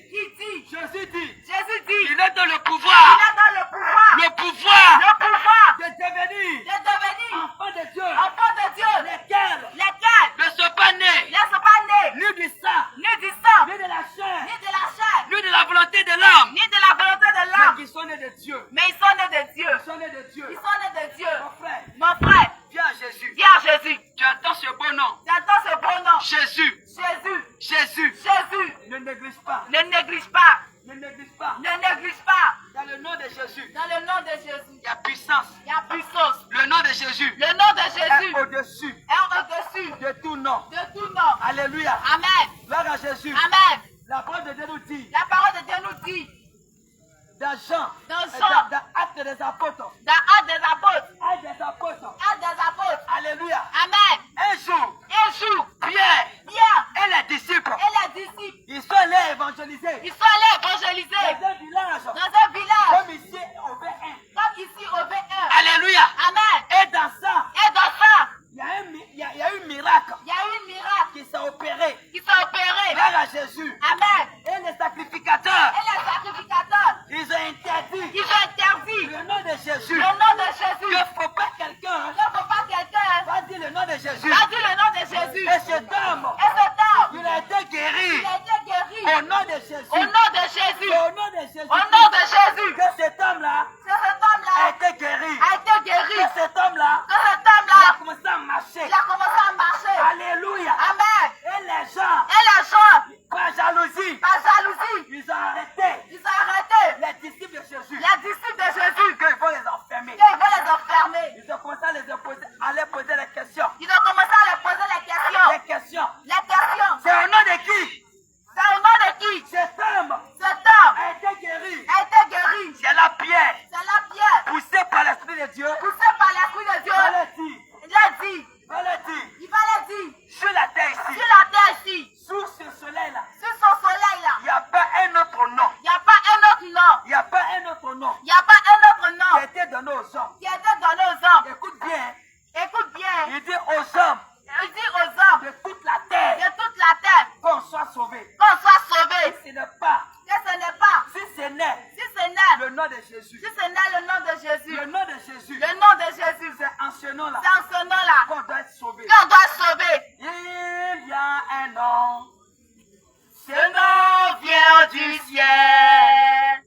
Jésus dit, Jésus dit, il est dans le il pouvoir, a dans le pouvoir le pouvoir de devenir devenir enfant de Dieu, enfant de Dieu, lesquels lesquels ne sont pas nés, ne sont pas nés ni du sang, ni du sang, ni de la chair, ni de la chair, ni de la volonté de l'homme, ni de la volonté de mais l'homme, qui sont nés de Dieu. mais ils sont nés de Dieu. Ils sont nés de Dieu. Ils sont nés de Dieu. Mon frère, Mon frère, viens à Jésus. viens à Jésus. Tu entends ce beau nom. Tu entends ce bon nom. Jésus, Jésus, Jésus. Jésus, Ne néglige pas. ne néglige pas, Ne néglige pas. ne néglige pas. Dans le nom de Jésus, Dans le nom de Jésus, il y a puissance. il y a puissance. Le nom de Jésus Le nom de est Jésus au-dessus est au-dessus de tout nom. de tout nom. Alléluia. Amen. Gloire à Jésus. Amen. La parole de Dieu nous dit, La parole de Dieu nous dit, dans Jean, Dans Jean. dans Actes des Apôtres, dans Actes des Apôtres, Actes des Apôtres, Actes des Apôtres, Alléluia. Amen. Un jour, Un jour, Pierre Pierre et les disciples, et les disciples, ils sont allés évangéliser ils sont allés évangéliser dans un village dans un village, comme ici au B1. comme ici au B1. Alléluia. Amen. Et dans ça, Et dans ça, il y a eu un miracle il y a eu un miracle qui s'est opéré. qui s'est opéré. Gloire à Jésus. Amen. Et les sacrificateurs, Et les sacrificateurs, ils ont interdit ils ont interdit le nom de Jésus. le nom de Il Jésus. ne faut pas quelqu'un Il ne faut pas quelqu'un va dire le nom de Jésus. a dit le nom de Jésus. Et cet homme, Et cet homme, il a été guéri il a été guéri au nom de Jésus. au nom de Jésus. Au nom de Jésus. Au nom de Jésus. Que cet homme-là Que cet a homme-là été guéri. a été guéri. Que cet homme-là Que cet il a homme-là, commencé à marcher. il a commencé à marcher. Alléluia. Amen. Et les gens, Et les gens, par jalousie, par jalousie, ils ont arrêté ils ont arrêté les disciples de Jésus. les disciples de Jésus. Qu'ils vont les enfermer. Qu'ils veulent les enfermer. Ils ont commencé à les poser les questions. Ils ont commencé à leur poser les questions. Les questions. Les questions. C'est au nom de qui? C'est au nom de qui Cet homme cet homme a été guéri. a été guéri. C'est la pierre C'est la pierre poussée par l'Esprit de Dieu. poussée par l'Esprit de Dieu. Va le dire. Il a dit, Va le dire. nom de Jésus. Si ce n'est le nom de Jésus. Le nom de Jésus. Le nom de Jésus. C'est en ce nom-là C'est en ce nom-là qu'on doit être sauvé. qu'on doit sauver. Il y a un nom. Ce nom vient du ciel.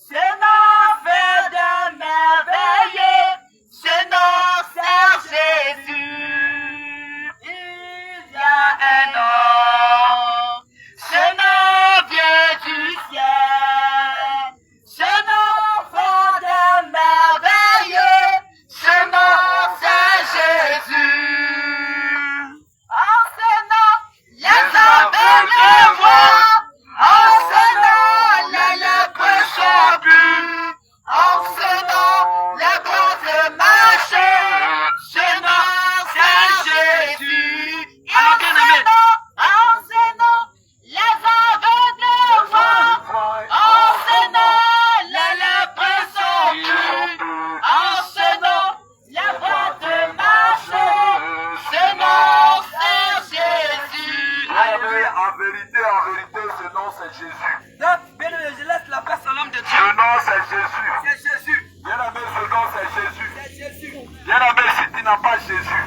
Ce nom fait de merveilles. Ce nom c'est Jésus. Il y a un nom. Ce nom vient du ciel. Ce nom fait de merveilles. Ce nom c'est Jésus. En ce nom, les aveugles voient. En ce nom, les lépreux sont purs. En ce nom, les grands marchent. Ce nom, c'est Jésus. Alors, bien-aimé. En ce nom, les aveugles voient. En ce nom, les lépreux sont purs. En ce nom, les grands marchent. Ce nom, c'est Jésus. En vérité, ce nom c'est Jésus. Donc, bien-aimé, je laisse la place à l'homme de Ce Dieu. nom c'est Jésus. C'est Jésus. Bien-aimé, ce nom c'est Jésus. C'est Jésus. Bien-aimé, si tu n'as pas Jésus,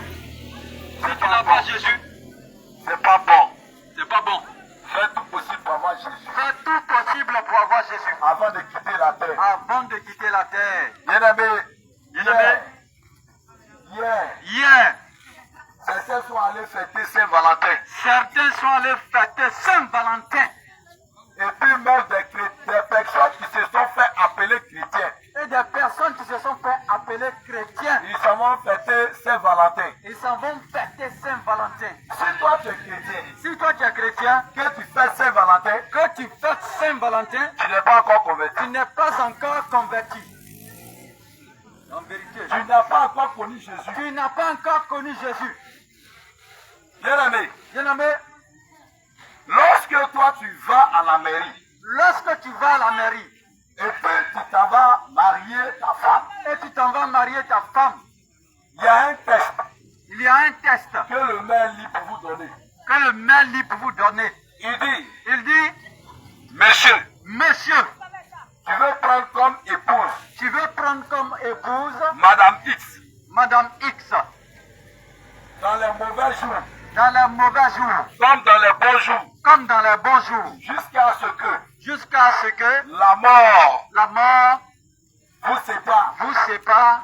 Si tu n'as pas Jésus, c'est pas bon. c'est pas bon. Fais tout possible pour avoir Jésus. Fais tout possible pour avoir Jésus Avant de quitter la terre. avant de quitter la terre. Bien-aimé, Bien-aimé, hier, certains sont allés fêter Saint-Valentin. certains sont allés fêter Saint-Valentin. Et puis même des personnes qui se sont fait appeler chrétiens. Et des personnes qui se sont fait appeler chrétiens. Ils s'en vont fêter Saint-Valentin. Ils s'en vont fêter Saint-Valentin. Si toi tu es chrétien, Si toi tu es chrétien, que tu fais Saint-Valentin, que tu fêtes Saint-Valentin, tu n'es pas encore converti. tu n'es pas encore converti. En vérité, Tu n'as pas encore connu Jésus. tu n'as pas encore connu Jésus. Bien-aimé, Bien-aimé, lorsque toi tu vas à la mairie lorsque tu vas à la mairie et puis tu t'en vas marier ta femme, et tu t'en vas marier ta femme, il y a un test il y a un test que le maire lit pour vous donner. que le maire lit pour vous donner. Il dit, Il dit, monsieur, monsieur, tu veux prendre comme épouse tu veux prendre comme épouse Madame X Madame X dans les mauvais jours dans les mauvais jours comme dans les bons jours comme dans les bons jours, jusqu'à ce que la mort vous sépare. vous sépare.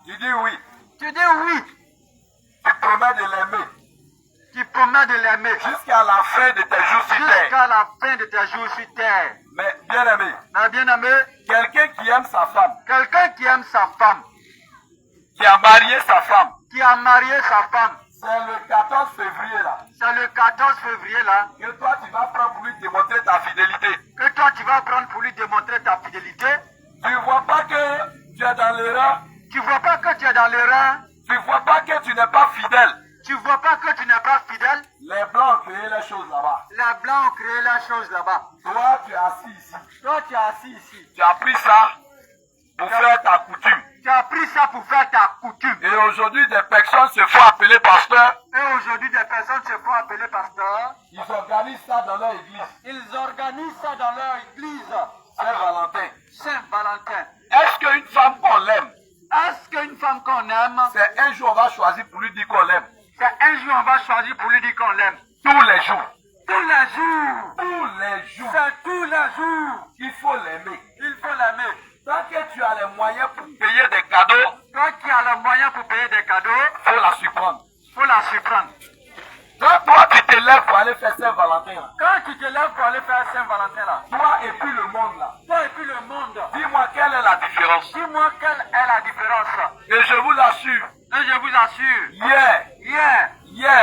Tu dis oui, Tu dis oui, tu promets de l'aimer tu promets de l'aimer jusqu'à la fin de tes jours sur terre. jusqu'à la fin de tes jours sur terre. Mais bien aimé, Mais bien-aimé, quelqu'un qui aime sa femme, quelqu'un qui aime sa femme, qui a marié sa femme, qui a marié sa femme, c'est le 14 février là, c'est le 14 février là, que toi tu vas prendre pour lui démontrer ta fidélité. que toi tu vas prendre pour lui démontrer ta fidélité. Tu ne vois pas que tu es dans l'erreur, Tu vois pas que tu es dans l'erreur, tu ne vois pas que tu n'es pas fidèle. tu vois pas que tu n'es pas fidèle. Les blancs ont créé les choses là-bas. Les blancs ont créé la chose là-bas. Toi tu es assis ici, Toi tu es assis ici. tu as pris ça pour faire ta coutume. Tu as pris ça pour faire ta coutume. Et aujourd'hui des personnes se font appeler pasteur, Et aujourd'hui des personnes se font appeler pasteur. ils organisent ça dans leur église. Ils organisent ça dans leur église. Saint-Valentin. Saint-Valentin. Est-ce qu'une femme qu'on l'aime, Est-ce qu'une femme qu'on aime, c'est un jour on va choisir pour lui dire qu'on l'aime? c'est un jour on va choisir pour lui dire qu'on l'aime? Tous les jours. Tous les jours. Tous les jours. C'est tous les jours. Il faut l'aimer. Il faut l'aimer. Tant que tu as les moyens pour payer des cadeaux, Toi qui as les moyens pour payer des cadeaux, faut la surprendre. faut la surprendre. Quand toi tu te lèves pour aller faire Saint-Valentin, là, Quand tu te lèves pour aller faire Saint-Valentin là, toi et puis le monde là, toi et puis le monde, dis-moi quelle est la différence. dis-moi quelle est la différence. Et je vous assure, Et je vous assure, hier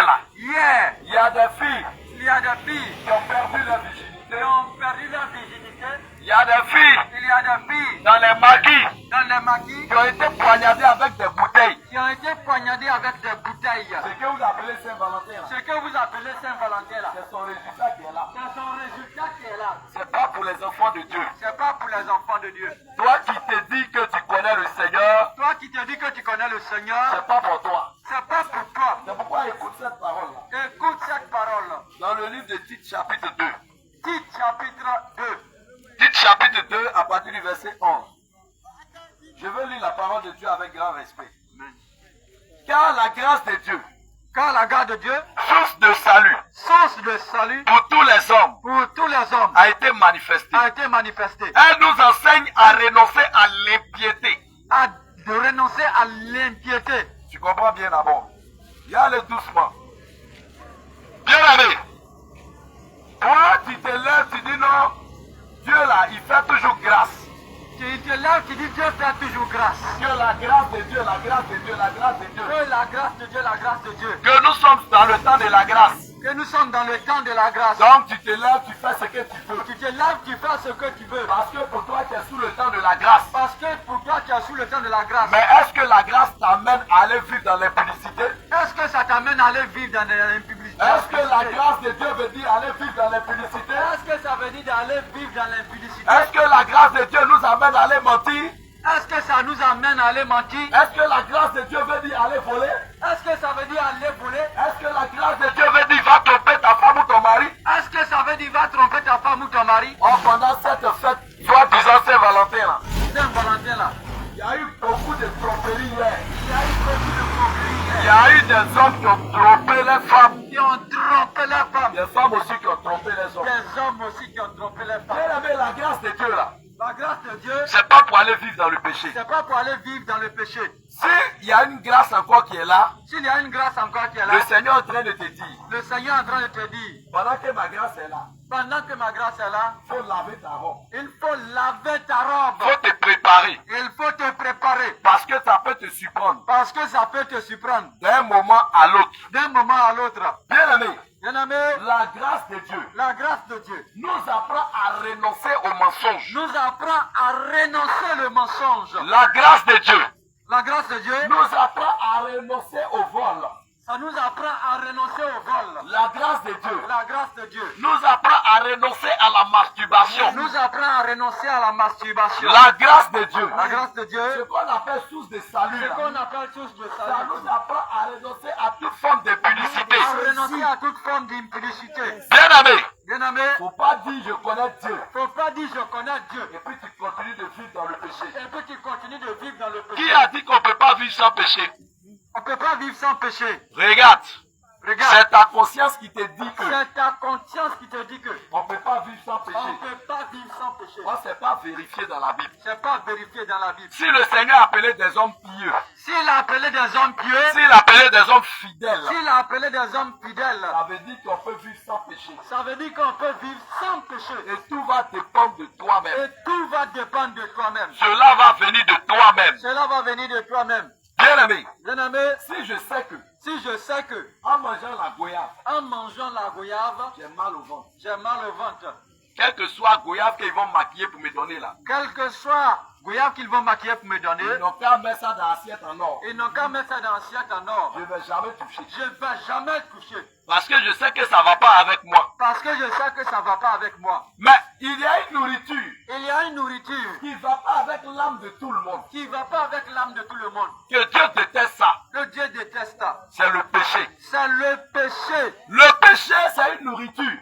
là, hier, il y a des filles il y a des filles qui ont perdu leur virginité. qui ont perdu leur virginité. Il y a des filles Il y a des filles dans les maquis dans les maquis qui ont été poignardées avec des bouteilles. qui ont été poignardées avec des bouteilles. Ce que vous appelez Saint-Valentin là, Ce que vous appelez Saint-Valentin là, c'est son résultat qui est là. c'est son résultat qui est là. C'est pas pour les enfants de Dieu. C'est pas pour les enfants de Dieu. Toi qui te dis que tu connais le Seigneur, Toi qui te dis que tu connais le Seigneur, c'est pas pour toi. c'est pas pour toi. C'est pourquoi écoute cette parole là. Écoute cette parole. Dans le livre de Tite chapitre 2. Tite chapitre 2. Tite chapitre 2, à partir du verset 11. Je veux lire la parole de Dieu avec grand respect. Car la grâce de Dieu, Car la grâce de Dieu, source de salut source de salut pour tous les hommes, pour tous les hommes, a été manifestée. a été manifestée. Elle nous enseigne à renoncer à l'impiété. De renoncer à l'impiété. Tu comprends bien d'abord. Il y a le doucement. Bien aimé. Toi, tu te lèves, tu dis non, Dieu là, il fait toujours grâce. Tu te lèves, tu dis Dieu fait toujours grâce. Que la grâce de Dieu, la grâce de Dieu, la grâce de Dieu. Que la grâce de Dieu, la grâce de Dieu. Que nous sommes dans le temps de la grâce. Que nous sommes dans le temps de la grâce. Donc tu te lèves, tu fais ce que tu veux. Tu te lèves, tu fais ce que tu veux. Parce que pour toi, tu es sous le temps de la grâce. Parce que pour toi, tu es sous le temps de la grâce. Mais est-ce que la grâce t'amène à aller vivre dans l'impudicité? Est-ce que ça t'amène à aller vivre dans l'impudicité? Est-ce que la grâce de Dieu veut dire aller vivre dans l'impudicité? Est-ce que ça veut dire d'aller vivre dans l'impudicité? Est-ce que la grâce de Dieu nous amène à aller mentir? Est-ce que ça nous amène à aller mentir? Est-ce que la grâce de Dieu veut dire aller voler? Est-ce que ça veut dire aller voler? Est-ce que la grâce de Dieu veut dire va tromper ta femme ou ton mari? Est-ce que ça veut dire va tromper ta femme ou ton mari? Oh, pendant cette fête, soi-disant Saint-Valentin là, Saint-Valentin là. il y a eu beaucoup de tromperies hier. Il y a eu beaucoup de tromperies Il y hier. a eu des hommes qui ont trompé les femmes. Qui ont trompé les femmes. Des femmes aussi qui ont trompé les hommes. Des hommes aussi qui ont trompé les femmes. Bien aimé, la grâce de Dieu là, La grâce de Dieu, c'est pas pour aller vivre dans le péché. c'est pas pour aller vivre dans le péché. S'il y a une grâce encore qui est là, S'il y a une grâce encore qui est là, le Seigneur est en train de te dire, le Seigneur est en train de te dire, pendant que ma grâce est là, pendant que ma grâce est là, il faut laver ta robe. il faut laver ta robe. Il faut te préparer. Il faut te préparer. Parce que ça peut te surprendre Parce que ça peut te surprendre d'un moment à l'autre. d'un moment à l'autre. Bien aimé, Bien aimé, la grâce de Dieu la grâce de Dieu nous apprend à renoncer au mensonge. nous apprend à renoncer le mensonge. La grâce de Dieu La grâce de Dieu, nous apprend à renoncer au vol. ça nous apprend à renoncer au vol. La grâce de Dieu La grâce de Dieu nous apprend à renoncer à la masturbation. nous apprend à renoncer à la masturbation. La grâce de Dieu, La grâce de ce Dieu, qu'on appelle source de salut, ce là, qu'on appelle source de ça salut, nous apprend à renoncer à toute forme de publicité. à renoncer à toute forme d'impudicité. Bien aimé, Bien aimé, faut pas dire je connais Dieu faut pas dire je connais Dieu et puis tu continues de vivre dans le péché. et puis tu continues de vivre dans le péché. Qui a dit qu'on ne peut pas vivre sans péché? On ne peut pas vivre sans péché. Regarde, Regarde, c'est ta conscience qui te dit que c'est ta conscience qui te dit que on ne peut pas vivre sans on péché. ne peut pas vivre sans péché. On ne s'est pas vérifié dans la Bible. C'est pas vérifié dans la Bible. Si le Seigneur appelait des hommes pieux, S'il a appelé des hommes pieux, s'il appelait des hommes fidèles, s'il a appelé des hommes fidèles, ça veut dire qu'on peut vivre sans péché. ça veut dire qu'on peut vivre sans péché. Et tout va dépendre de toi-même. Et tout va dépendre de toi-même. Cela va venir de toi-même. Cela va venir de toi-même. Bien aimé, Bien aimé, si je sais que si je sais que en mangeant la goyave, en mangeant la goyave, j'ai mal au ventre. j'ai mal au ventre, Quel que soit la goyave qu'ils vont maquiller pour me donner là, quel que soit goyave qu'ils vont maquiller pour me donner, ils n'ont qu'à mettre ça dans l'assiette en or. ils n'ont qu'à mettre ça dans l'assiette en or. Je ne vais jamais toucher. Je ne vais jamais toucher. Parce que je sais que ça ne va pas avec moi. Parce que je sais que ça ne va pas avec moi. Mais il y a une nourriture Il y a une nourriture qui ne va pas avec l'âme de tout le monde. qui ne va pas avec l'âme de tout le monde. Que Dieu déteste ça. Que Dieu déteste ça. C'est le péché. C'est le péché. Le péché, c'est une nourriture.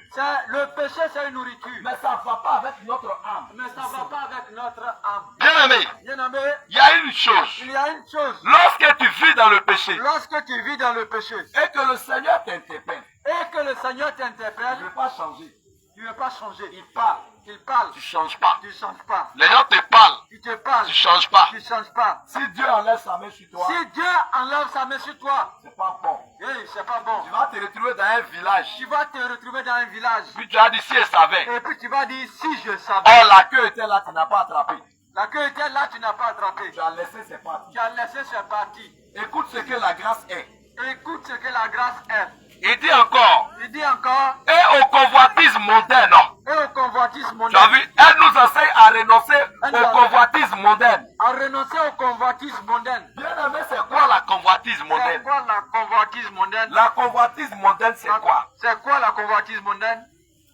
Le péché, c'est une nourriture. Mais ça ne va pas avec notre âme. Mais ça ne va pas avec notre âme. Bien aimé, Bien aimé, il y a une chose. il y a une chose. Lorsque tu vis dans le péché Lorsque tu vis dans le péché et que le Seigneur t'interpelle, et que le Seigneur tu ne t'interpelle, veux pas changer. tu ne veux pas changer. Il parle, Il parle, tu ne changes pas. tu ne changes pas. Les gens te parlent, Il te parle, tu ne changes pas. tu ne changes pas. Si Dieu enlève sa main sur toi, Si Dieu enlève sa main sur toi, c'est pas bon. hey, c'est pas bon. Tu vas te retrouver dans un village. Tu vas te retrouver dans un village. Puis tu as dit si elle savait. Et puis tu vas dire, si je savais. Or la queue était là, tu n'as pas attrapé. La queue était là, tu n'as pas attrapé. Tu as laissé, c'est parti. Tu as laissé, c'est parti. Écoute ce que la grâce est. Écoute ce que la grâce est. Il dit encore, Il dit encore, et au convoitisme mondain, non. et au convoitisme Tu as mondain. vu, elle nous enseigne à renoncer au convoitisme mondain. À renoncer au convoitisme mondain. Bien aimé, c'est quoi la convoitise C'est mondaine? quoi la convoitise mondaine? La convoitise mondaine, c'est quoi? C'est quoi la convoitise mondaine?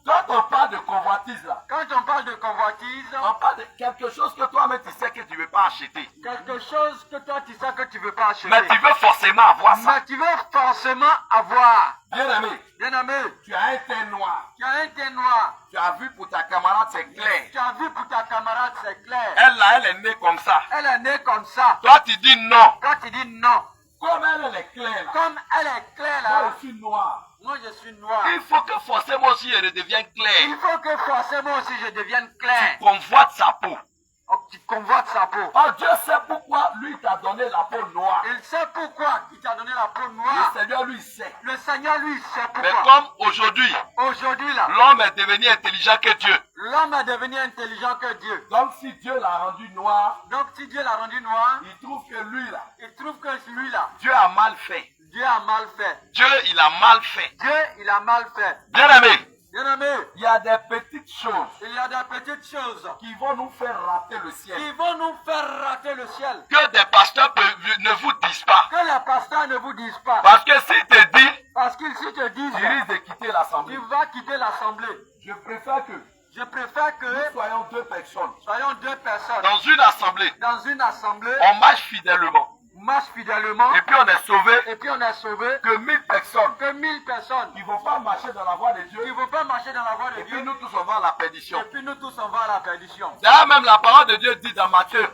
Quand on parle de convoitise là, Quand on parle de convoitise, on parle de quelque chose que toi-même tu sais que tu ne veux pas acheter. quelque chose que toi tu sais que tu veux pas acheter. Mais tu veux forcément avoir ça. Mais tu veux forcément avoir. Bien aimé, Bien aimé, tu as un teint noir. tu as un teint noir. Tu as vu pour ta camarade, c'est clair. Tu as vu pour ta camarade, c'est clair. Elle là, elle est née comme ça. Elle est née comme ça. Toi, tu dis non. Toi tu dis non. Comme elle est claire là. Comme elle est claire Moi, là, je suis noir. moi je suis noir. Il faut que forcément aussi elle devienne Il claire. faut que forcément aussi je devienne clair. Convoite sa peau. Oh, tu convoites sa peau. Oh, Dieu sait pourquoi lui t'a donné la peau noire. Il sait pourquoi il t'a donné la peau noire. Le Seigneur lui sait. Le Seigneur lui sait Mais pourquoi. comme aujourd'hui, Aujourd'hui là, l'homme est devenu intelligent que Dieu. l'homme est devenu intelligent que Dieu. Donc si Dieu l'a rendu noir, Donc si Dieu l'a rendu noir, il trouve que lui là, il trouve que lui là, Dieu a mal fait. Dieu a mal fait. Dieu, il a mal fait. Dieu, il a mal fait. Bien aimé, Bien aimé, il y a des petites choses il y a des petites choses qui vont nous faire rater le ciel. qui vont nous faire rater le ciel. Que des pasteurs ne vous disent pas. Que les pasteurs ne vous disent pas. Parce que s'ils te disent, Parce qu'ils s'ils te disent, tu risques de quitter l'assemblée. tu vas quitter l'assemblée. Je préfère que Je préfère que nous soyons deux personnes soyons deux personnes dans une assemblée. dans une assemblée, On marche fidèlement. marche fidèlement, Et puis on est sauvé et puis on est sauvé que 1000 personnes que 1000 personnes qui ne vont pas marcher dans la voie de Dieu. qui ne vont pas marcher dans la voie de Et puis Dieu, nous tous on va à la perdition. et puis nous tous on va à la perdition. D'ailleurs même la parole de Dieu dit dans Matthieu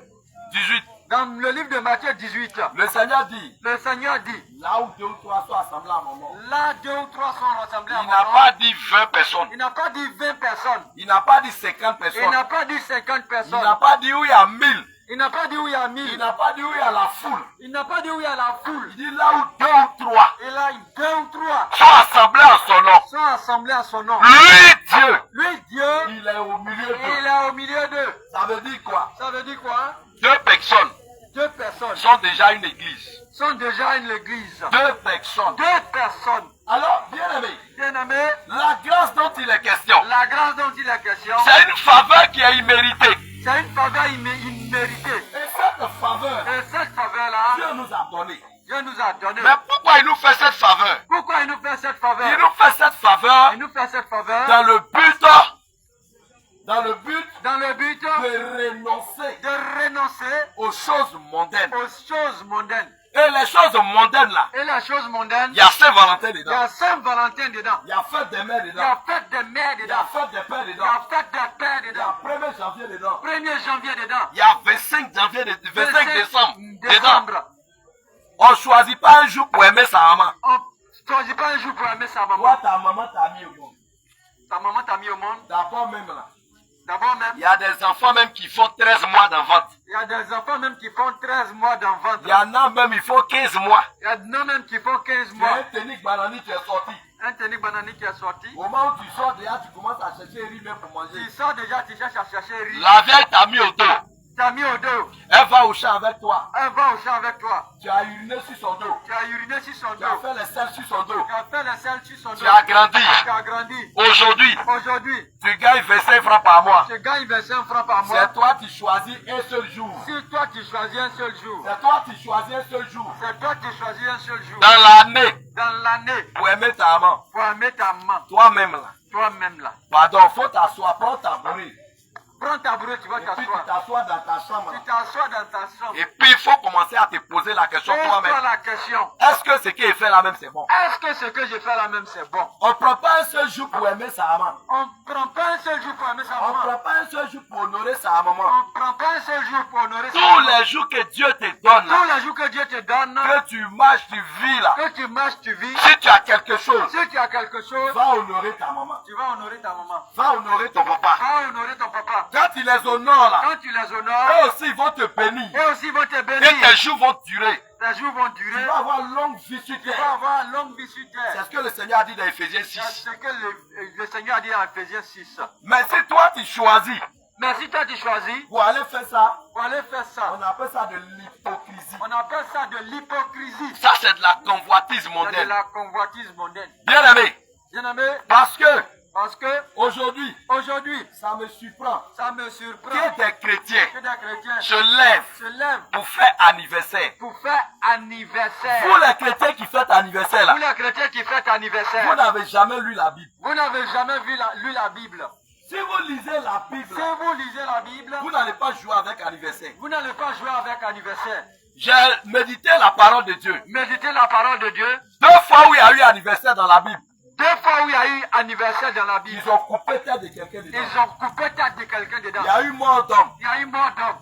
18. Dans le livre de Matthieu 18, Le Seigneur dit, le Seigneur dit, là où 2 ou 3 sont assemblés à un moment. là 2 ou 3 sont rassemblés à Il mon n'a nom. pas dit 20 personnes. Il n'a pas dit 20 personnes. Il n'a pas dit 50 Il personnes. n'a pas dit 50 Il personnes. n'a pas dit où il y a 1000. Il n'a pas dit où il y a Il 1000. n'a pas dit où il y a la foule. Il n'a pas dit où il y a la foule. Il dit là où 2 ou 3 Il a 2 ou 3 sont assemblés à son nom. sont assemblés à son nom. Lui, Dieu, Lui, Dieu, il est au milieu d'eux. il est au milieu d'eux. Ça veut dire quoi? Ça veut dire quoi? 2 personnes 2 personnes sont déjà une église. sont déjà une église. 2 personnes. 2 personnes. Alors, bien aimé, Bien aimé, la grâce dont il est question, la grâce dont il est question, c'est une faveur qui est imméritée. c'est une faveur imméritée. Et cette faveur, Et cette faveur-là, Dieu nous a donné. Dieu nous a donné. Mais pourquoi il nous fait cette faveur? Pourquoi il nous fait cette Il faveur? nous fait cette faveur Il nous fait cette faveur dans le but dans le but de renoncer de renoncer aux choses mondaines. aux choses mondaines. Et les choses mondaines là, Et la chose mondaine, il y a Saint-Valentin il y dedans. a Saint-Valentin dedans. Il y a fête des mères Il y dedans. a fête des mères Il y a dedans. fête des pères Il y dedans. a fête des pères Il y dedans. a 1er janvier dedans. 1er janvier dedans. Il y a 25 janvier, 25 décembre dedans. décembre. On ne choisit pas un jour pour aimer sa maman. On ne choisit pas un jour pour aimer sa Toi, maman. ta maman t'a mis au monde. Ta maman t'a mis au monde. D'abord même là. D'abord Il même, y a des enfants même qui font 13 mois d'enfance. il y a des enfants même qui font 13 mois d'enfance. Il y en a même, il faut 15 mois. Il y en a même qui font 15 Tu as mois. un technique banani, tu es sorti. Un tennis banani qui est sorti. Au moment où tu sors déjà, tu commences à chercher riz même pour manger. Tu sors déjà, tu cherches à chercher riz. La vieille t'a mis au dos. T'as mis au dos. Elle va au champ avec toi. Elle va au champ avec toi. Tu as uriné sur son dos. Tu as uriné sur son Tu as dos. fait les selles sur son dos. Tu as fait la selle sur son dos. Tu as grandi. Tu as grandi. Aujourd'hui, Aujourd'hui, tu gagnes 25 francs par mois. tu gagnes 25 francs par mois. C'est toi qui choisis un seul jour. Si toi tu choisis un seul jour, C'est toi qui choisis un seul jour. c'est toi qui choisis un seul jour Dans l'année, dans l'année pour aimer ta maman. pour aimer ta maman, Toi-même là. toi-même là. Pardon, faut t'asseoir, prends ta bourrée. Prends ta bourrée, tu vas Et puis tu t'asseoir. t'assois dans ta chambre. Tu t'assois dans ta chambre. Et puis il faut commencer à te poser la question Pose-toi toi-même. la question. Est-ce que ce qu'il fait là même c'est bon? Est-ce que ce que je fais là même c'est bon? On ne prend pas un seul jour pour aimer sa maman. On ne prend pas un seul jour pour aimer sa On ne maman. prend pas un seul jour pour honorer sa maman. On ne prend pas un seul jour pour honorer sa Tous maman. les jours que Dieu te donne, là, Tous les jours que Dieu te donne, que tu marches, tu vis là. que tu marches, tu vis. Si tu as quelque chose, Si tu as quelque chose, va honorer ta maman. tu vas honorer ta maman. Va honorer ton papa. Va honorer ton papa. Quand tu les honores là, Quand tu les eux honores, aussi ils vont te bénir. eux aussi vont te Et bénir. tes jours vont durer. Tes jours vont Tu durer. vas avoir longue vie sur Tu vas terre. avoir une longue vie sur C'est terre. ce que le Seigneur a dit dans Ephésiens C'est 6. ce que le Seigneur a dit en Ephésiens 6. Mais si toi tu choisis Mais si toi tu choisis pour aller faire ça, pour aller faire ça, on appelle ça de l'hypocrisie. on appelle ça de l'hypocrisie. Ça c'est de la convoitise C'est de mondaine. la convoitise mondaine. Bien aimé, Bien aimé, parce que Parce que aujourd'hui, aujourd'hui, ça me surprend ça me surprend que des chrétiens que des chrétiens se lèvent se lèvent pour faire anniversaire. pour faire anniversaire. Vous les chrétiens qui faites anniversaire Vous là, les chrétiens qui faites vous anniversaire, n'avez jamais lu la Bible. vous n'avez jamais lu la Bible. Si vous lisez la Bible, Si vous lisez la Bible, vous n'allez pas jouer avec anniversaire. vous n'allez pas jouer avec anniversaire. J'ai médité la parole de Dieu. Méditez la parole de Dieu. 2 fois où il y a eu anniversaire dans la Bible, 2 fois où il y a eu anniversaire dans la Bible, ils ont coupé tête de quelqu'un dedans. ils ont coupé tête de quelqu'un dedans. Il y a eu mort d'homme. Il y a eu mort d'homme.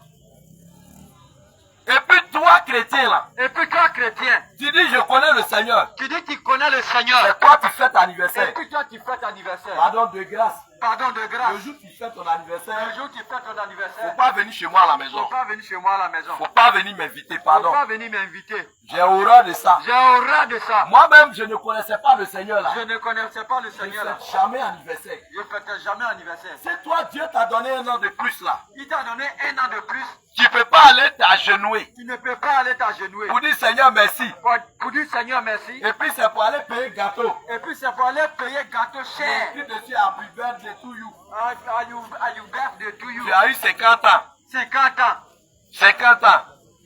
Et puis toi, chrétien là, Et puis toi, chrétien, tu dis je connais le Seigneur. tu dis que tu connais le Seigneur. C'est toi qui fêtes Et anniversaire. puis toi, tu fêtes anniversaire. Pardon de grâce. Pardon de Le grâce. jour où tu fêtes ton anniversaire, Le jour où tu fêtes ton faut anniversaire, pas venir chez moi à la faut maison. pas venir chez moi à la maison. Faut pas venir m'inviter, Faut pardon. pas venir m'inviter. J'ai horreur de ça. J'ai horreur de ça. Moi-même, je ne connaissais pas le Seigneur là. Je ne connaissais pas le Je Seigneur ne là. fais jamais anniversaire. Je ne fêtais jamais anniversaire. Si toi, Dieu t'a donné un an de plus là, Il t'a donné 1 an de plus. tu ne peux pas aller t'agenouiller Tu ne peux pas aller t'agenouiller. pour dire Seigneur merci. Pour dire Seigneur merci. Et puis c'est pour aller payer gâteau. Et puis c'est pour aller payer gâteau cher. Écrit dessus Happy birthday to you. Are you birthday to you? Tu as eu 50 ans. 50 ans. 50 ans.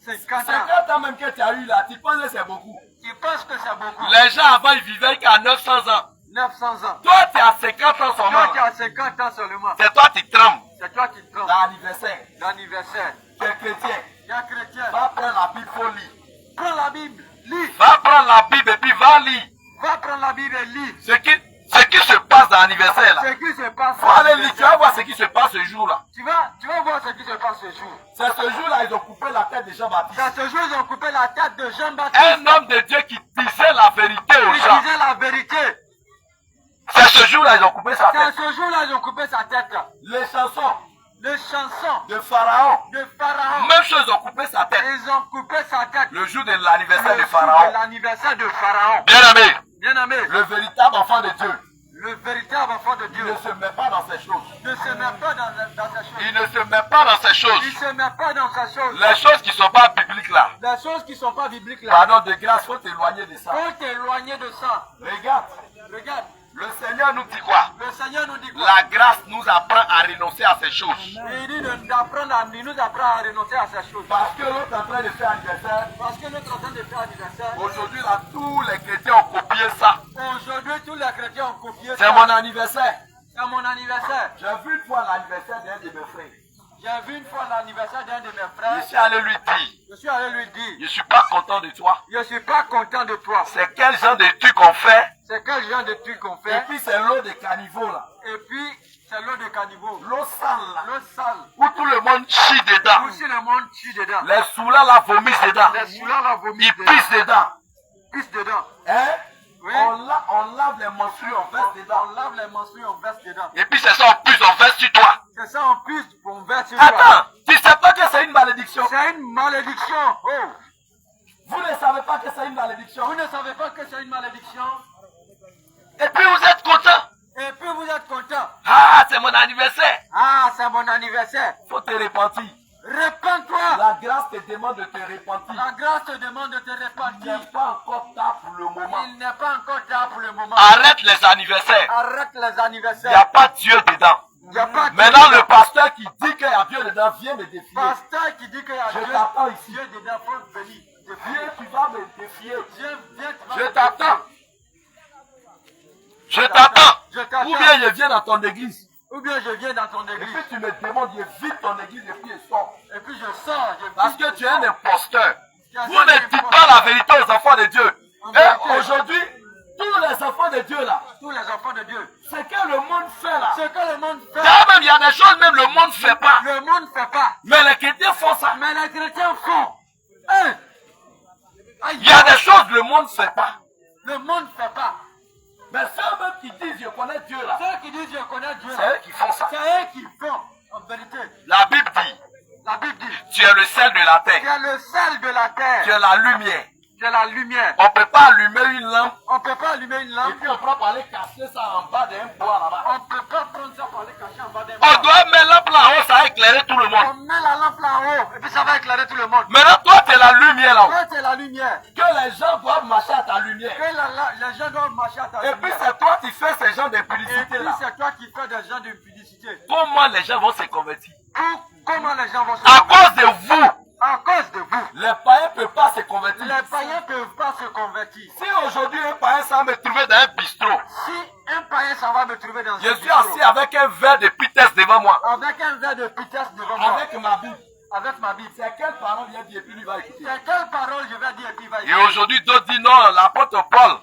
50 ans. 50 ans même que tu as eu là, tu penses que c'est beaucoup. Tu penses que c'est beaucoup? Les gens avant ils vivaient qu'à 900 ans. 900 ans. Toi tu as 50 ans seulement. Toi qui as 50 ans seulement. C'est toi qui trembles. C'est toi qui prends L'anniversaire. l'anniversaire. Tu es chrétien. Il y a un chrétien. Va prendre la Bible pour lire. Prends la Bible. Lis. Va prendre la Bible et puis va lire. Va prendre la Bible et lis. Ce qui se passe dans l'anniversaire là. Ce qui se passe. Faut aller lire, tu vas voir ce qui se passe ce jour là. Tu vas voir ce qui se passe ce jour. C'est ce jour là ils ont coupé la tête de Jean-Baptiste. C'est ce jour ils ont coupé la tête de Jean-Baptiste. Un homme de Dieu qui disait la vérité aux Il gens. disait la vérité. C'est ce jour là ils ont coupé sa C'est tête. ce jour-là ils ont coupé sa tête. Les chansons Les chansons de Pharaon. de Pharaon. Même chose ils ont coupé sa tête. Ils ont coupé sa tête. Le jour de l'anniversaire Le de jour Pharaon. de l'anniversaire de Pharaon. Bien aimé, Bien aimé, le véritable enfant de Dieu, le véritable enfant de il Dieu ne se met pas dans ces choses. ne se met pas dans ces choses. Il ne se met pas dans ces choses. Il se met pas dans ces choses. Les choses qui ne sont pas bibliques là. Les choses qui ne sont pas bibliques là. Pardon de grâce, faut t'éloigner de ça. Faut t'éloigner de ça. Regarde, Regarde, le Seigneur nous dit quoi? le Seigneur nous dit quoi? La grâce nous apprend à renoncer à ces choses. Il dit il nous apprend à renoncer à ces choses. Parce que l'autre est en train de faire anniversaire. Parce que notre en train de faire anniversaire. Aujourd'hui là, tous les chrétiens ont copié ça. Aujourd'hui, tous les chrétiens ont copié C'est ça. mon anniversaire. C'est mon anniversaire. J'ai vu une fois l'anniversaire d'un de mes frères. J'ai vu une fois l'anniversaire d'un de mes Je frères. suis allé lui dire, Je suis allé lui dire, je ne suis pas content de toi. je ne suis pas content de toi. C'est quel genre de truc qu'on fait? C'est quel genre de truc qu'on Et fait? puis c'est l'eau de caniveau là. Et puis, c'est l'eau de caniveau. L'eau sale là. L'eau sale. Où tout le monde chie dedans. Aussi le monde tue dedans. Les soulats là vomissent dedans. Les soulats la vomissent Ils dedans. pissent dedans. Pissent dedans. Hein? Oui. On lave les menstrues, on verse dedans. On lave les menstrues, on verse dedans. Et puis c'est ça en plus, on verse sur toi. C'est ça en plus qu'on verse sur toi. Attends, tu sais pas que c'est une malédiction? C'est une malédiction. Oh. Vous ne savez pas que c'est une malédiction? Vous ne savez pas que c'est une malédiction. Et puis vous êtes content? Et puis vous êtes content. Ah, c'est mon anniversaire. Ah, c'est mon anniversaire. Faut te repentir. Répands-toi. La grâce te demande de te repentir. La grâce te demande de te Il repentir. n'est pas encore tard pour le moment. Il n'est pas encore tard pour le moment. Arrête les anniversaires. Arrête les Il n'y a anniversaires. pas Dieu dedans. Il n'y a pas de Maintenant, le pasteur qui dit qu'il y a Dieu dedans vient me défier. pasteur qui dit qu'il y a Je Dieu. t'attends ici. Dieu dedans, faut venir. Viens, tu vas me défier. Viens, tu vas Je me t'attends. défier. Je t'attends. Je t'attends. Ou bien je viens dans ton église. Ou bien je viens dans ton Et église. puis tu me demandes, je vide ton église et puis je sors. Et puis je sors. Parce que tu es un imposteur. Tu es Vous un ne dites imposteur. pas la vérité aux enfants de Dieu. En Et vérité. aujourd'hui, tous les enfants de Dieu là, Tous les enfants de Dieu. ce que le monde fait là. Ce que le monde fait, Quand même, il y a des choses même le monde ne fait pas. le monde ne fait pas. Mais les chrétiens font ça. Mais les chrétiens font. Hein? Aïe. Il y a des choses que le monde ne fait pas. Le monde ne fait pas. Mais ceux même qui disent je connais Dieu là, Ceux qui disent je connais Dieu, c'est eux qui font ça. c'est eux qui font. En vérité, La Bible dit, la Bible dit, tu es le sel de la tu terre. es le sel de la Tu terre. es la lumière. Tu es la lumière. On ne peut pas allumer une lampe On ne peut pas allumer une et lampe. puis on prend pour aller casser ça en bas d'un bois là-bas. On ne peut pas prendre ça pour aller cacher en bas des On bois. doit mettre la lampe là-haut, ça va éclairer tout le On monde. met la lampe exemple en haut, et puis ça va éclairer tout le monde. Maintenant, toi, tu es la lumière là-haut. Toi, c'est la lumière. Que les gens doivent marcher à ta lumière. Que les gens doivent marcher à ta Et lumière. puis, c'est toi qui fais ces gens Et d'impudicité puis là. c'est toi qui fais des gens de publicité. Comment les gens vont se convertir? Comment les gens vont se À cause de vous. À cause de vous. Les païens ne peuvent pas se convertir. Les païens ne peuvent pas se convertir. Si aujourd'hui un païen s'en me trouver dans un bistrot, Si un païen s'en va me trouver dans je un suis bistrot, assis avec un verre de Peters devant moi, avec un verre de pitesse devant moi, avec ma Bible. avec ma Bible, C'est quelle parole vient dire et puis lui va écouter. c'est quelle parole je vais dire et puis il va Et aujourd'hui, d'autres disent non, l'apôtre Paul,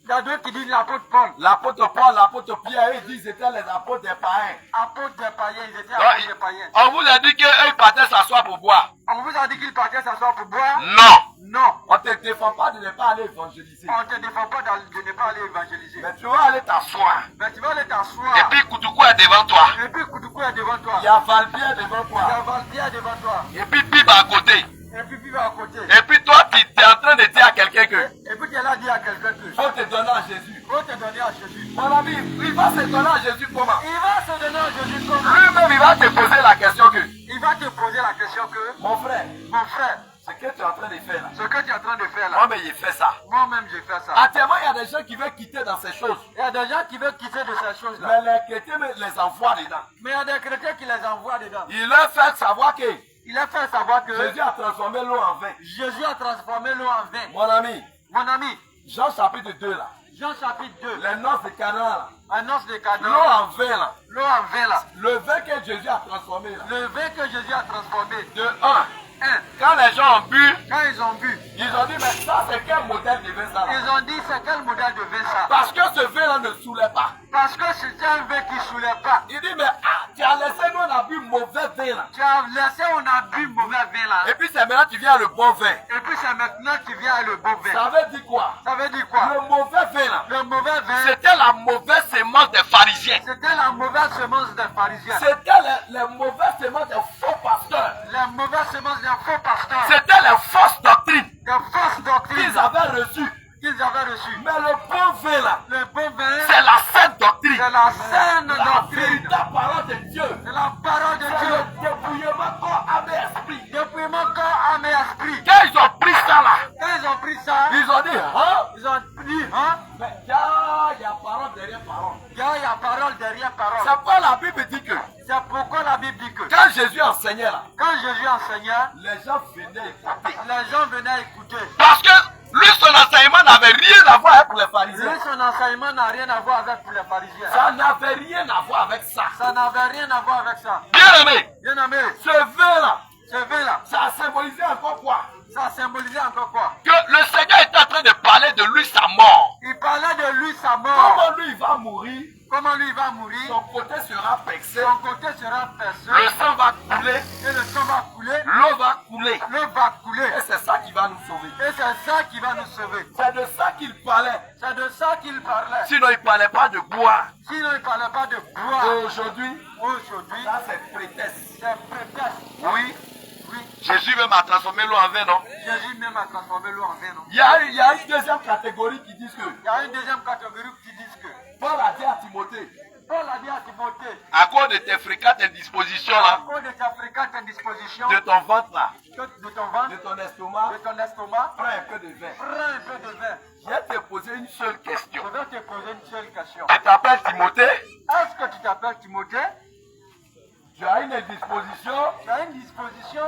Il y a d'autres qui disent l'apôtre Paul, l'apôtre Pierre, ils disent que c'était les apôtres des païens. apôtre des païens, ils étaient Non, apôtres des païens. on vous a dit qu'eux partaient s'asseoir pour boire. On vous a dit qu'ils partaient s'asseoir pour boire? Non. Non. On ne te défend pas de ne pas aller évangéliser. On ne te défend pas de ne pas aller évangéliser. Mais tu vas aller t'asseoir. Mais tu vas aller t'asseoir. Et puis Koutoukou est devant toi. Et puis Koutoukou est devant toi. Il y a Valbier devant Il y a toi. Valdier devant toi. Et puis Bib à côté. Et puis Bibi à côté. Et puis toi, tu es en train de dire à quelqu'un que Et puis tu es là dire à quelqu'un que faut te donner à Jésus. faut te donner à Jésus. Mon ami, il va se donner à Jésus comment? Il va se donner à Jésus comme Lui-même, il va te poser la question que, il va te poser la question que, mon frère, mon frère, ce que tu es en train de faire là, ce que tu es en train de faire là, moi, mais il fait ça. moi-même j'ai fait ça. Actuellement, il y a des gens qui veulent quitter dans ces choses. Il y a des gens qui veulent quitter de ces choses-là. Mais les chrétiens les envoient dedans. Mais il y a des chrétiens qui les envoient dedans. Il leur fait savoir que Il a fait savoir que Jésus a transformé l'eau en vin. Jésus a transformé l'eau en vin. Mon ami, Mon ami, Jean chapitre 2 là, Jean chapitre 2, les noces de Canaan là, annonce de l'eau Canaan, en vin là, l'eau en vin là, le vin que Jésus a transformé là, le vin que Jésus a transformé. de 1. Un, Quand les gens ont bu, quand ils ont bu, ils ont dit, mais ça c'est quel modèle de vin ça là? ils ont dit c'est quel modèle de vin ça? Parce que ce vin là ne saoulait pas. Parce que c'était un vin qui ne saoulait pas. Il dit, mais tu as laissé nous on a bu mauvais vin là. Tu as laissé, on a bu mauvais vin là. Et puis c'est maintenant tu viens le bon vin. Et puis c'est maintenant qu'il vient le bon vin. Ça veut dire quoi? Ça veut dire quoi? Le mauvais vin là, Le mauvais vin, c'était la mauvaise semence des pharisiens. c'était la mauvaise semence des pharisiens. C'était les mauvaises semences des faux pasteurs. La mauvaise semence des faux pasteurs. C'était les fausses doctrines Des fausses doctrines qu'ils avaient reçues. qu'ils avaient reçues. Mais le bon vin là, Le bon vin, c'est la sainte doctrine. c'est la saine La doctrine. véritable parole de Dieu. C'est la parole de C'est Dieu. le débrouillement corps, âme et esprit. Depuis mon corps, âme et esprit. Quand ils ont pris ça là, Quand ils ont pris ça, ils ont dit, hein? ils ont dit, hein? Mais il y a parole derrière parole. Il y a parole derrière parole. C'est pourquoi la Bible dit que C'est pourquoi la Bible dit que quand Jésus enseignait là, quand Jésus enseignait, les gens venaient écouter. les gens venaient écouter. Parce que lui, son enseignement n'avait rien à voir avec les Lui, pharisiens. son enseignement n'a rien à voir avec les pharisiens. Ça n'avait rien à voir avec ça. Ça n'avait rien à voir avec ça. Bien aimé, Bien aimé, ce vin là, ce vin-là, ça a symbolisé encore quoi? ça symbolisait encore quoi? Que le Seigneur était en train de parler de lui, sa mort. Il parlait de lui, sa mort. Comment lui il va mourir, Comment lui il va mourir. son côté sera percé, Son côté sera percé. le sang va couler, Et le sang va couler. l'eau va couler. L'eau va couler. Et c'est ça qui va nous sauver. Et c'est ça qui va nous sauver. C'est de ça qu'il parlait. C'est de ça qu'il parlait. Sinon, il ne parlait pas de boire. Sinon, il ne parlait pas de boire. Et aujourd'hui, Aujourd'hui, ça c'est prétexte. c'est prétexte. Oui, Oui, Jésus même a transformé l'eau en vin, non? Jésus même a transformé l'eau en vin, non? Il y a une deuxième catégorie qui dit que Il y a une deuxième catégorie qui dit que Paul a dit à Timothée, Paul a dit à Timothée, à cause de tes fréquentes indispositions à là, cause de ta fréquente indisposition, de ton ventre là, de ton ventre, de ton estomac, de ton estomac, prends un peu de vin. prends un peu de vin. Je vais te poser une seule question. Je vais te poser une seule question. Tu t'appelles Timothée, Est-ce que tu t'appelles Timothée? tu as une indisposition, Tu as une disposition?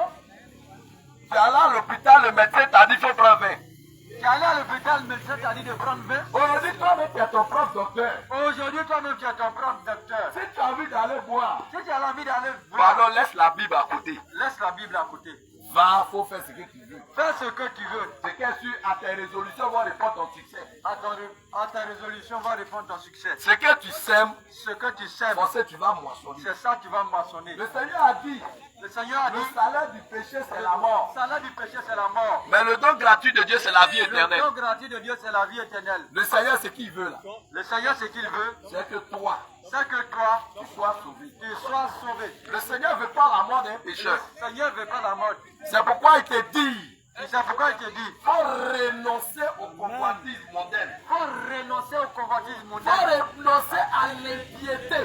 tu es allé à l'hôpital, le médecin t'a dit qu'il faut prendre vin. Tu es allé à l'hôpital, le médecin t'a dit de prendre vin. Aujourd'hui, toi-même, tu es ton propre docteur. Aujourd'hui, toi-même, tu es ton propre docteur. Si tu as envie d'aller boire, Si tu as envie d'aller voir, pardon, laisse la Bible à côté. laisse la Bible à côté. Va, faut faire ce que tu veux. Fais ce que tu veux. C'est que à tes résolutions vont répondre ton succès. À ta résolution va répondre ton succès. Ce que tu sèmes, Ce que tu sèmes, forcément tu vas moissonner. c'est ça que tu vas maçonner. Le Seigneur a dit, Le Seigneur a le dit, salaire du péché c'est la mort. le salaire du péché, c'est la mort. Mais le don gratuit de Dieu c'est la vie Le éternelle. don gratuit de Dieu, c'est la vie éternelle. Le Seigneur c'est qui il veut là. Le Seigneur, ce qu'il veut, C'est que toi, c'est que toi, tu sois sauvé. tu sois sauvé. Le Seigneur ne veut pas la mort d'un pécheur. Le Seigneur ne veut pas la mort. C'est pourquoi il te dit, Et c'est pourquoi il te dit, il faut renoncer au convoitisme mondain. il faut renoncer au convoitisme Il mondain. faut renoncer à l'impiété.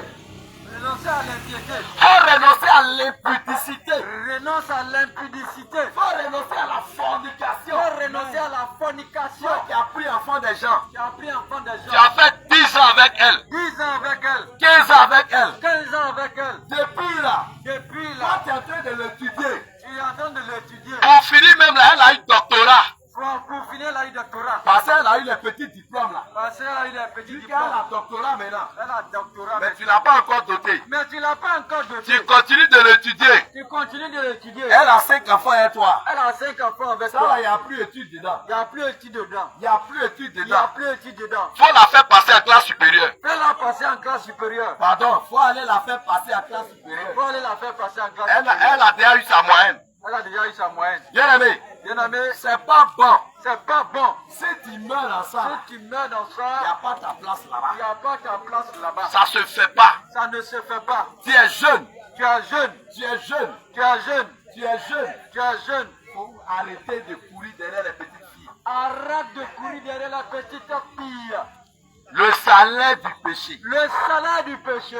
Renoncer à l'impiété. Il faut renoncer à l'impudicité. Renonce à l'impudicité. Il faut renoncer à la fornication. Faut renoncer à la fornication. Toi qui as pris enfant des gens. Tu as pris enfant des Tu gens. as fait 10 ans avec elle. 10 ans avec elle. 15 ans avec elle. 15 ans avec elle. Depuis là, Depuis toi là, tu es en train de l'étudier. tu es en train de l'étudier. Pour finir même là, elle a eu doctorat. Pour finir, elle a eu doctorat. Parce qu'elle a eu les petits diplômes là. Parce qu'elle a eu des petits Tu as diplômes. la doctorat maintenant. Elle a doctorat. Mais tu n'as pas encore doté. Mais tu l'as pas encore doté. Tu continues de l'étudier. Tu continues de l'étudier. Elle a 5 enfants et toi. Elle a 5 enfants avec Ça toi. là, il n'y a plus d'études dedans. Il n'y a plus études dedans. Il n'y a plus d'études Il n'y a dedans. plus études dedans. Faut la faire passer à classe supérieure. Fais-la passer en classe supérieure. Pardon, faut aller la faire passer à classe supérieure. Faut aller la faire passer en classe Elle, supérieure. elle a déjà eu sa moyenne. Elle a déjà eu sa moyenne. Bien aimé, Bien aimé, c'est pas bon. c'est pas bon. Si tu meurs dans ça, Si tu meurs dans il n'y a ça, pas ta place il là-bas. n'y a pas ta place là-bas. Ça se fait pas. Ça ne se fait pas. Tu es jeune. Tu es jeune. Tu es jeune. Tu es jeune. Tu es jeune. Tu es jeune. Faut arrêter de courir derrière les petites filles. Arrête de courir derrière la petite fille. Le salaire du péché, Le salaire du péché,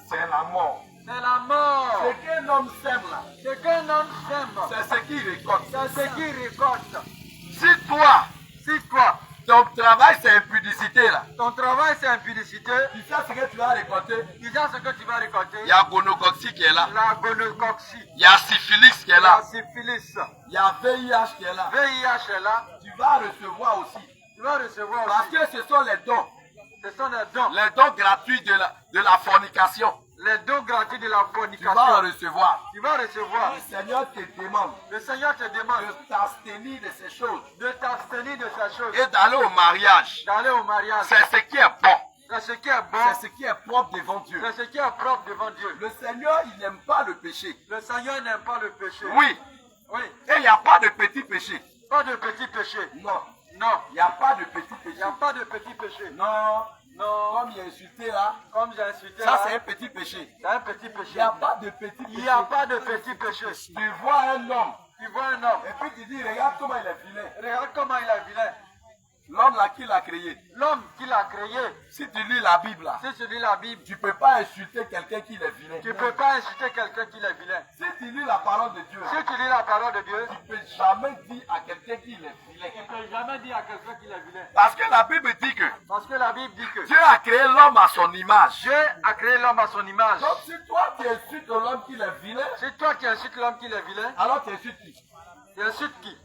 c'est la mort. c'est la mort. Ce qu'un homme sème là, Ce qu'un homme sème, c'est ce qu'il récolte. c'est ce qu'il récolte. Si toi, Si toi, ton travail c'est impudicité là, ton travail c'est impudicité, tu sais ce que tu vas récolter. tu sais ce que tu vas récolter. Il y a gonocoxie qui est là. La gonocoxie, Il y a syphilis qui est la là. syphilis, Il y a VIH qui est là. VIH est là. Tu vas recevoir aussi. Tu vas recevoir Parce aussi. que ce sont les dons. Ce sont Les dons gratuits de la fornication. les dons gratuits de la Tu vas en fornication. recevoir. Tu vas recevoir. Le Seigneur te demande Le Seigneur te demande de t'abstenir de ces choses de t'abstenir de ces choses, et d'aller au mariage. d'aller au mariage. C'est ce qui est bon. C'est ce qui est bon, C'est ce qui est propre devant Dieu. c'est ce qui est propre devant Dieu. Le Seigneur, il n'aime pas le péché. Le Seigneur n'aime pas le péché. Oui. Oui. Et il n'y a pas de petit péché. Pas de petit péché. Non. Non. Il n'y a pas de petit Il péché. n'y a pas de petit péché. Non. Non. Comme il est insulté là, Comme j'ai insulté ça là, c'est un petit péché. c'est un petit Il péché. n'y a pas de petit péché. Il n'y a pas de petit péché. Tu vois un homme Tu vois un homme. et puis tu dis, regarde comment il est vilain. Regarde comment il est vilain. L'homme là qui l'a créé. L'homme qui l'a créé, Si tu lis la Bible là, si tu lis la Bible, tu ne peux pas insulter quelqu'un qui est vilain. tu ne peux pas insulter quelqu'un qui est vilain. Si tu lis la parole de Dieu, Si tu lis la parole de Dieu, tu ne peux jamais dire à quelqu'un qui est vilain. tu ne peux jamais dire à quelqu'un qu'il est vilain. Parce que la Bible dit que Parce que la Bible dit que Dieu a créé l'homme à son image. Dieu a créé l'homme à son image. Donc si toi tu insultes l'homme qui est vilain, Si toi qui insultes l'homme qui est vilain, alors tu insultes qui? tu insultes qui?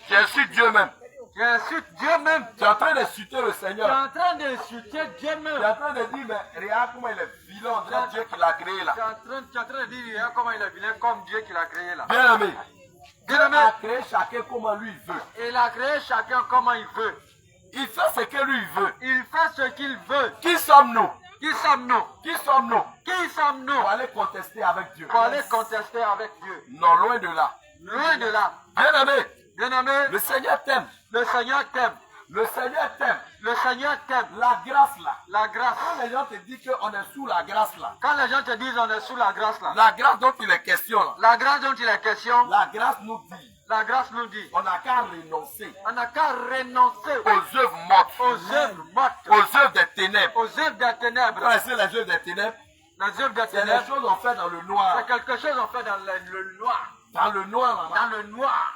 Tu insultes Dieu même. Tu insultes Dieu même. Tu es en train d'insulter le Tu es Seigneur. en train d'insulter Dieu même. Tu es en train de dire, mais regarde comment il est vilain, on dirait Dieu qui l'a créé là. Tu es en train de dire regarde comment il est vilain comme Dieu qui l'a créé là. Bien aimé, Dieu Bien aimé, a créé chacun comme lui il veut. il a créé chacun comme il veut. Il fait ce que lui il veut. Il fait ce qu'il veut. Qui sommes-nous? Qui sommes-nous? Qui sommes-nous? Qui sommes-nous? Pour aller contester avec Dieu. Pour aller contester avec Dieu. Non, loin de là. Loin de là. Bien aimé, Bien aimé, le Seigneur t'aime. le Seigneur t'aime. Le Seigneur t'aime. Le Seigneur t'aime. La grâce là. La grâce. Quand les gens te disent qu'on est sous la grâce là, Quand les gens te disent on est sous la grâce là. la grâce dont il est question là, La grâce dont il est question, la grâce nous dit, la grâce nous dit, on n'a qu'à renoncer on n'a qu'à renoncer aux œuvres mortes, aux œuvres mortes, aux œuvres des ténèbres. aux œuvres des Vous ténèbres. connaissez les œuvres des ténèbres? Les œuvres des C'est les ténèbres, choses qu'on fait dans le noir. c'est quelque chose qu'on fait dans le noir. Dans le noir là-bas. Dans le noir.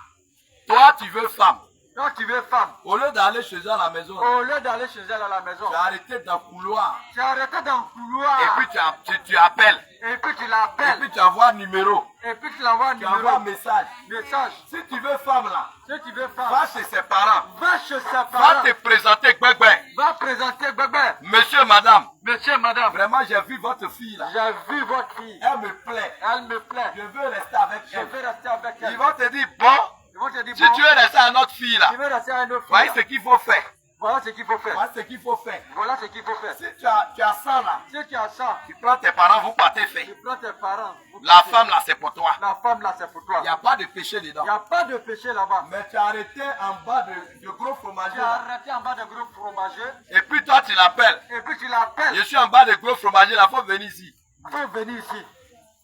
Toi, tu veux femme. Quand tu veux femme, Au lieu d'aller chez elle à la maison, au lieu d'aller chez elle à la maison, tu as arrêté dans le couloir. tu arrêtes dans le couloir. Et puis tu appelles. Et puis tu Et l'appelles. puis tu envoies un numéro. Et puis tu l'envoies un Tu envoies un numéro. message. Message. Si tu veux femme là, Si tu veux va femme, chez ses parents. va chez sa Va parents. te présenter, Gbegbe. Va présenter bébé. Monsieur, madame, Monsieur, madame, vraiment j'ai vu votre fille là. j'ai vu votre fille. Elle me plaît. Elle me plaît. Je veux rester avec Je elle. veux rester avec elle. Ils vont te dire, bon, Ils vont te dire, si bon, tu veux rester à notre fille là, tu veux rester avec nos voyez filles. ce qu'il faut faire. Voilà ce qu'il faut faire. Voilà ce qu'il faut faire. Voilà ce qu'il faut faire. Si tu as ça là, Si tu as ça, tu prends tes parents, vous partez tu faire. prends tes parents. La femme là, c'est pour toi. La femme là, c'est pour toi. Il n'y a pas de péché dedans. Il n'y a pas de péché là-bas. Mais tu as arrêté en bas de gros fromager Tu as là. arrêté en bas de gros fromager. Et puis toi, tu l'appelles. Et puis tu l'appelles. Je suis en bas de gros fromager là, faut venir ici. Il faut venir ici.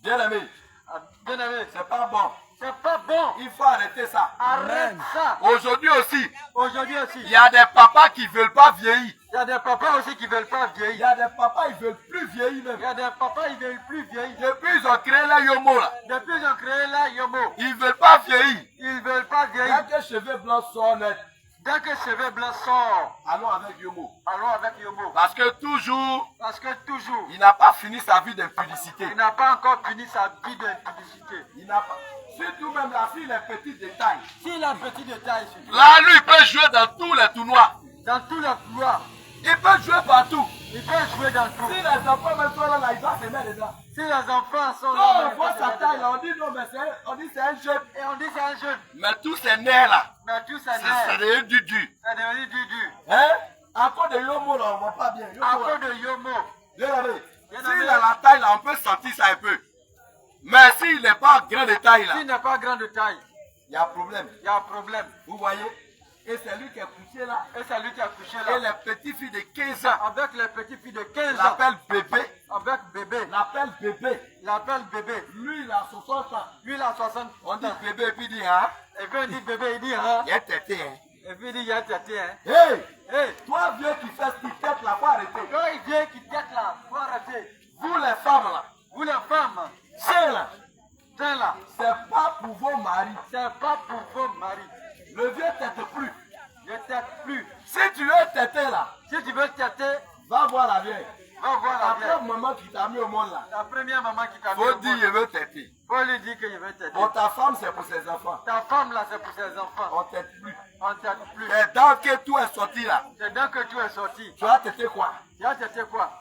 Bien aimé, Ah, bien aimé, c'est pas bon. c'est pas bon. Il faut arrêter ça. Arrête ça. Aujourd'hui aussi, Aujourd'hui aussi, il y a des papas qui ne veulent pas vieillir. il y a des papas aussi qui ne veulent pas Il y vieillir. a des papas, ils ne veulent plus vieillir Il y même. a des papas, ils ne veulent plus vieillir. Depuis, ils ont créé les yomo là. Depuis, ils cheveux blancs sont net, Dès que cheveux blancs sort, allons avec Yomo. allons avec Yomo. Parce que toujours, Parce que toujours, il n'a pas fini sa vie d'impudicité. il n'a pas encore fini sa vie d'impudicité. Il n'a pas. Surtout même la fille, les petits détails. S'il a un petit détail, Là, lui, il peut jouer dans tous les tournois. dans tous les couloirs, Il peut jouer partout. il peut jouer dans tout. Si les enfants même sont là, il doit se mettre dedans. Si les enfants sont Non, là, on voit sa taille, là, on dit non, mais on dit c'est un jeune. et on dit c'est un jeune, Mais tous ces nerfs là, mais tout ça c'est n'est devenu du dur. c'est devenu du. Hein? À cause de Yomo, là, on ne voit pas bien. À Yomo, là. cause de Yomo, Regardez. Bien S'il aimé. a la taille là, on peut sentir ça un peu. Mais s'il n'est pas grand de taille là, s'il n'est pas grand de taille, il y a problème. il y a un problème. Vous voyez? Et c'est lui qui est couché là. Et c'est lui qui a couché Et là, les petites filles de 15 ans avec les petites filles de 15 ans, l'appellent bébé. avec bébé, L'appellent bébé. l'appelle bébé. Lui, il a 60 ans. Lui, il a 60 On dit ans. bébé et puis il dit, hein? Et puis il dit bébé, il dit, hein. Il est têté, hein? Et puis il dit, il y a tété, hein. Hey! Hey, Toi, vieux qui fais ce qui tête là, faut arrêter. quand il vient, qui tête là, faut arrêter. Vous les femmes là, Vous les femmes, c'est là, tiens là, c'est pas pour vos maris. c'est pas pour vos maris. Le vieux tête plus. Je t'aide plus. Si tu veux têter là, Si tu veux téter, va voir la vieille. va voir la Après vieille. maman qui t'a mis au monde là, La première maman qui t'a mis faut au dire monde, je veux têter. faut lui dire que je vais t'aider. Bon, ta femme c'est pour ses enfants. Ta femme là, c'est pour ses enfants. On t'aide plus. On t'aide plus. Et dans que tout est sorti là, C'est donc que tu es sorti. tu as têté quoi? Tu as tété quoi?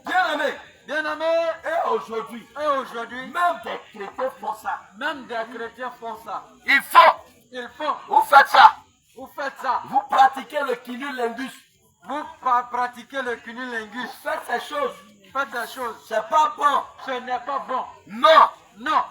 Bien aimé. Bien aimé, Et aujourd'hui, et aujourd'hui, même des chrétiens font ça. même des chrétiens font ça. Il faut. Ils font. Vous faites ça. Vous faites ça. Vous pratiquez le cunnilingus. Vous pratiquez le cunnilingus. Faites ces choses. Faites des choses. C'est pas bon. Ce n'est pas bon. Non. Non.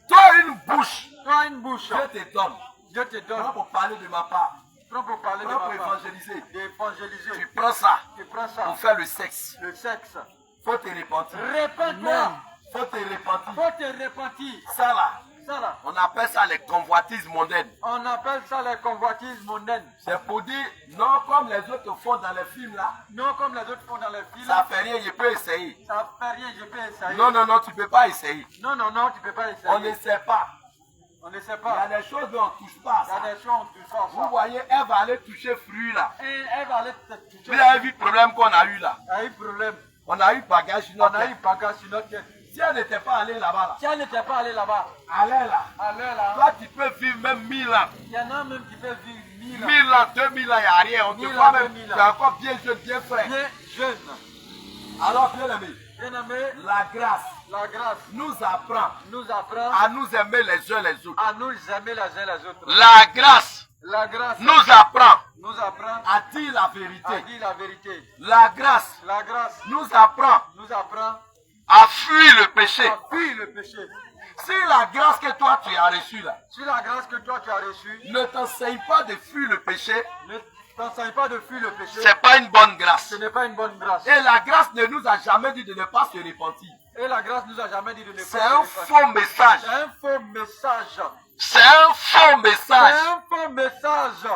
Toi, une bouche. Toi, une bouche. Je te donne. Je te donne. Prends pour parler de ma part. Prends pour parler de Prends pour ma part. évangéliser. D'évangéliser. Tu prends ça Tu prends ça. pour faire le sexe. Le sexe. Faut te repentir. Répands-toi. Faut te repentir. Faut te repentir. Ça là, Ça là. on appelle ça les convoitises mondaines. On appelle ça les convoitises mondaines. C'est pour dire, non comme les autres font dans les films là, Non comme les autres font dans les films. ça fait rien, je peux essayer. Ça fait rien, je peux essayer. Non, non, non, tu peux pas essayer. Non, non, non, tu peux pas essayer. On ne sait pas. On ne sait Il y a pas. des choses mais on ne touche pas à Il y a ça. des choses, tu sors Vous ça. voyez, elle va aller toucher fruit là. Et elle va aller te toucher. Vous avez vu le problème qu'on a eu là. Il y a eu problème. On a eu bagage sur On notre a eu tête. bagage sur notre tête. Si elle n'était pas allée là-bas là, Si elle n'était pas allée là-bas, allez là. à l'heure là, Toi tu peux vivre même 1000 ans. il y en a même qui peuvent vivre 1000 ans. 1000 ans, 2000 ans, il n'y a rien. On te 1000 voit ans, même, 2000 tu ans. es encore bien jeune, bien frais. Bien jeune. Alors bien aimé, Bien aimé, la grâce la grâce nous apprend nous apprend à nous aimer les uns les autres. à nous aimer les uns les autres. La grâce La grâce nous apprend nous apprend à dire la à vérité. dire la vérité. La grâce La grâce nous apprend nous apprend à fuir le péché. à fuir le péché. Si la grâce que toi tu as reçue là Si la grâce que toi tu as reçue ne t'enseigne pas de fuir le péché, ne t'enseigne pas de fuir le péché, c'est pas une bonne grâce. ce n'est pas une bonne grâce. Et la grâce ne nous a jamais dit de ne pas se repentir. Et la grâce nous a jamais dit de ne pas C'est se un repentir. faux message. C'est un faux message. C'est un faux message. C'est un faux message.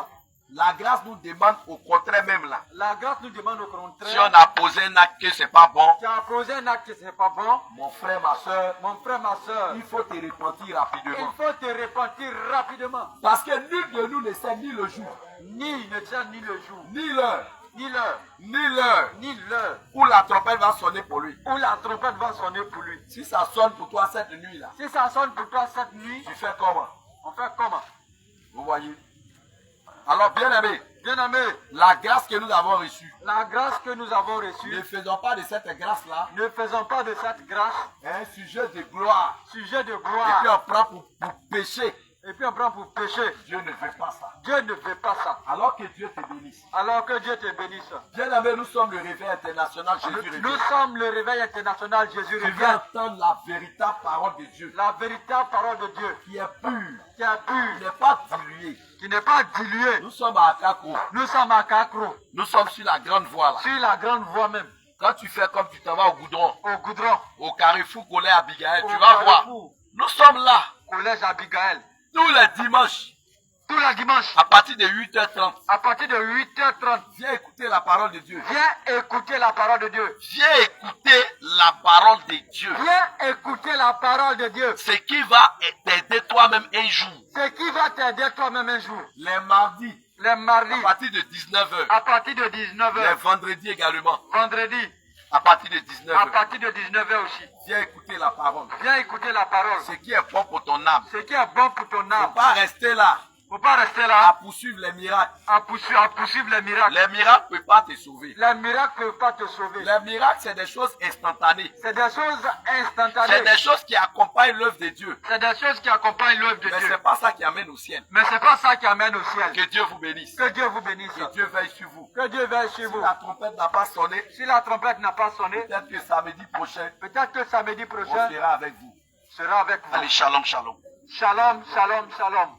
La grâce nous demande au contraire même là. La grâce nous demande au Si contraire. on a posé un acte que c'est pas bon, Tu as posé un acte que ce n'est pas bon. mon frère, ma soeur, Mon frère, ma soeur, il faut te repentir il rapidement. faut te repentir rapidement. Parce que nul de nous ne sait ni le jour, Ni ne tient ni le jour, ni l'heure, ni l'heure, ni l'heure ni l'heure où la trompette va sonner pour lui. où la trompette va sonner pour lui. Si ça sonne pour toi cette nuit là, Si ça sonne pour toi cette nuit, tu fais comment? on fait comment? Vous voyez? Alors bien aimé, Bien aimé, la grâce que nous avons reçue, la grâce que nous avons ne reçue, faisons pas de cette grâce là ne faisons pas de cette grâce un sujet de gloire. sujet de Et puis gloire. on prend pour pécher. Et puis on prend pour pécher. Dieu ne veut pas ça. Dieu ne veut pas ça. Alors que Dieu te bénisse. Alors que Dieu te bénisse. Bien aimé, nous sommes le réveil international Jésus réveillé. Nous sommes le réveil international Jésus Tu réveillé. veux entendre la véritable parole de Dieu La véritable parole de Dieu qui est pure, qui est qui pure, n'est pas diluée. qui n'est pas diluée. Nous sommes à Akako. Nous sommes à Kakro, Nous sommes sur la grande voie là. sur la grande voie même, Quand tu fais comme tu t'en vas au goudron, au goudron, au carrefour Collet Abigail, au tu vas voir. Carrefour, Nous sommes là collège Abigail. tous les dimanches Tous les dimanches, à partir de 8h30, à partir de 8h30, viens écouter la parole de Dieu. viens écouter la parole de Dieu. Viens écouter la parole de Dieu. Viens écouter la parole de Dieu. Ce qui va t'aider toi-même un jour. Ce qui va t'aider toi-même un jour. Les mardis, Les à mardis, partir de 19h. à partir de Les 19h. vendredis également, Vendredi, à partir de à 19h. partir de 19h aussi. Viens écouter la parole. Viens écouter la parole. Ce qui est bon pour ton âme. Ce qui est bon pour ton Ne âme. pas rester là Faut pas rester à là poursuivre les miracles. à poursuivre les miracles. Les miracles ne peuvent pas te sauver. Les miracles ne peuvent pas te sauver. Les miracles, c'est des choses instantanées. C'est des choses C'est instantanées. des choses qui accompagnent l'œuvre de Dieu. C'est des choses qui accompagnent l'œuvre de Mais Dieu. ce n'est pas ça qui amène au ciel. Mais c'est pas ça qui amène au ciel. Que Dieu vous bénisse. Que Dieu vous bénisse. Que Dieu veille sur vous. Que Dieu veille sur vous. La trompette n'a pas sonné. Si la trompette n'a pas sonné, Peut-être que samedi prochain, peut-être que samedi on prochain sera avec vous. sera avec vous. Allez, shalom, shalom. Shalom, shalom, shalom.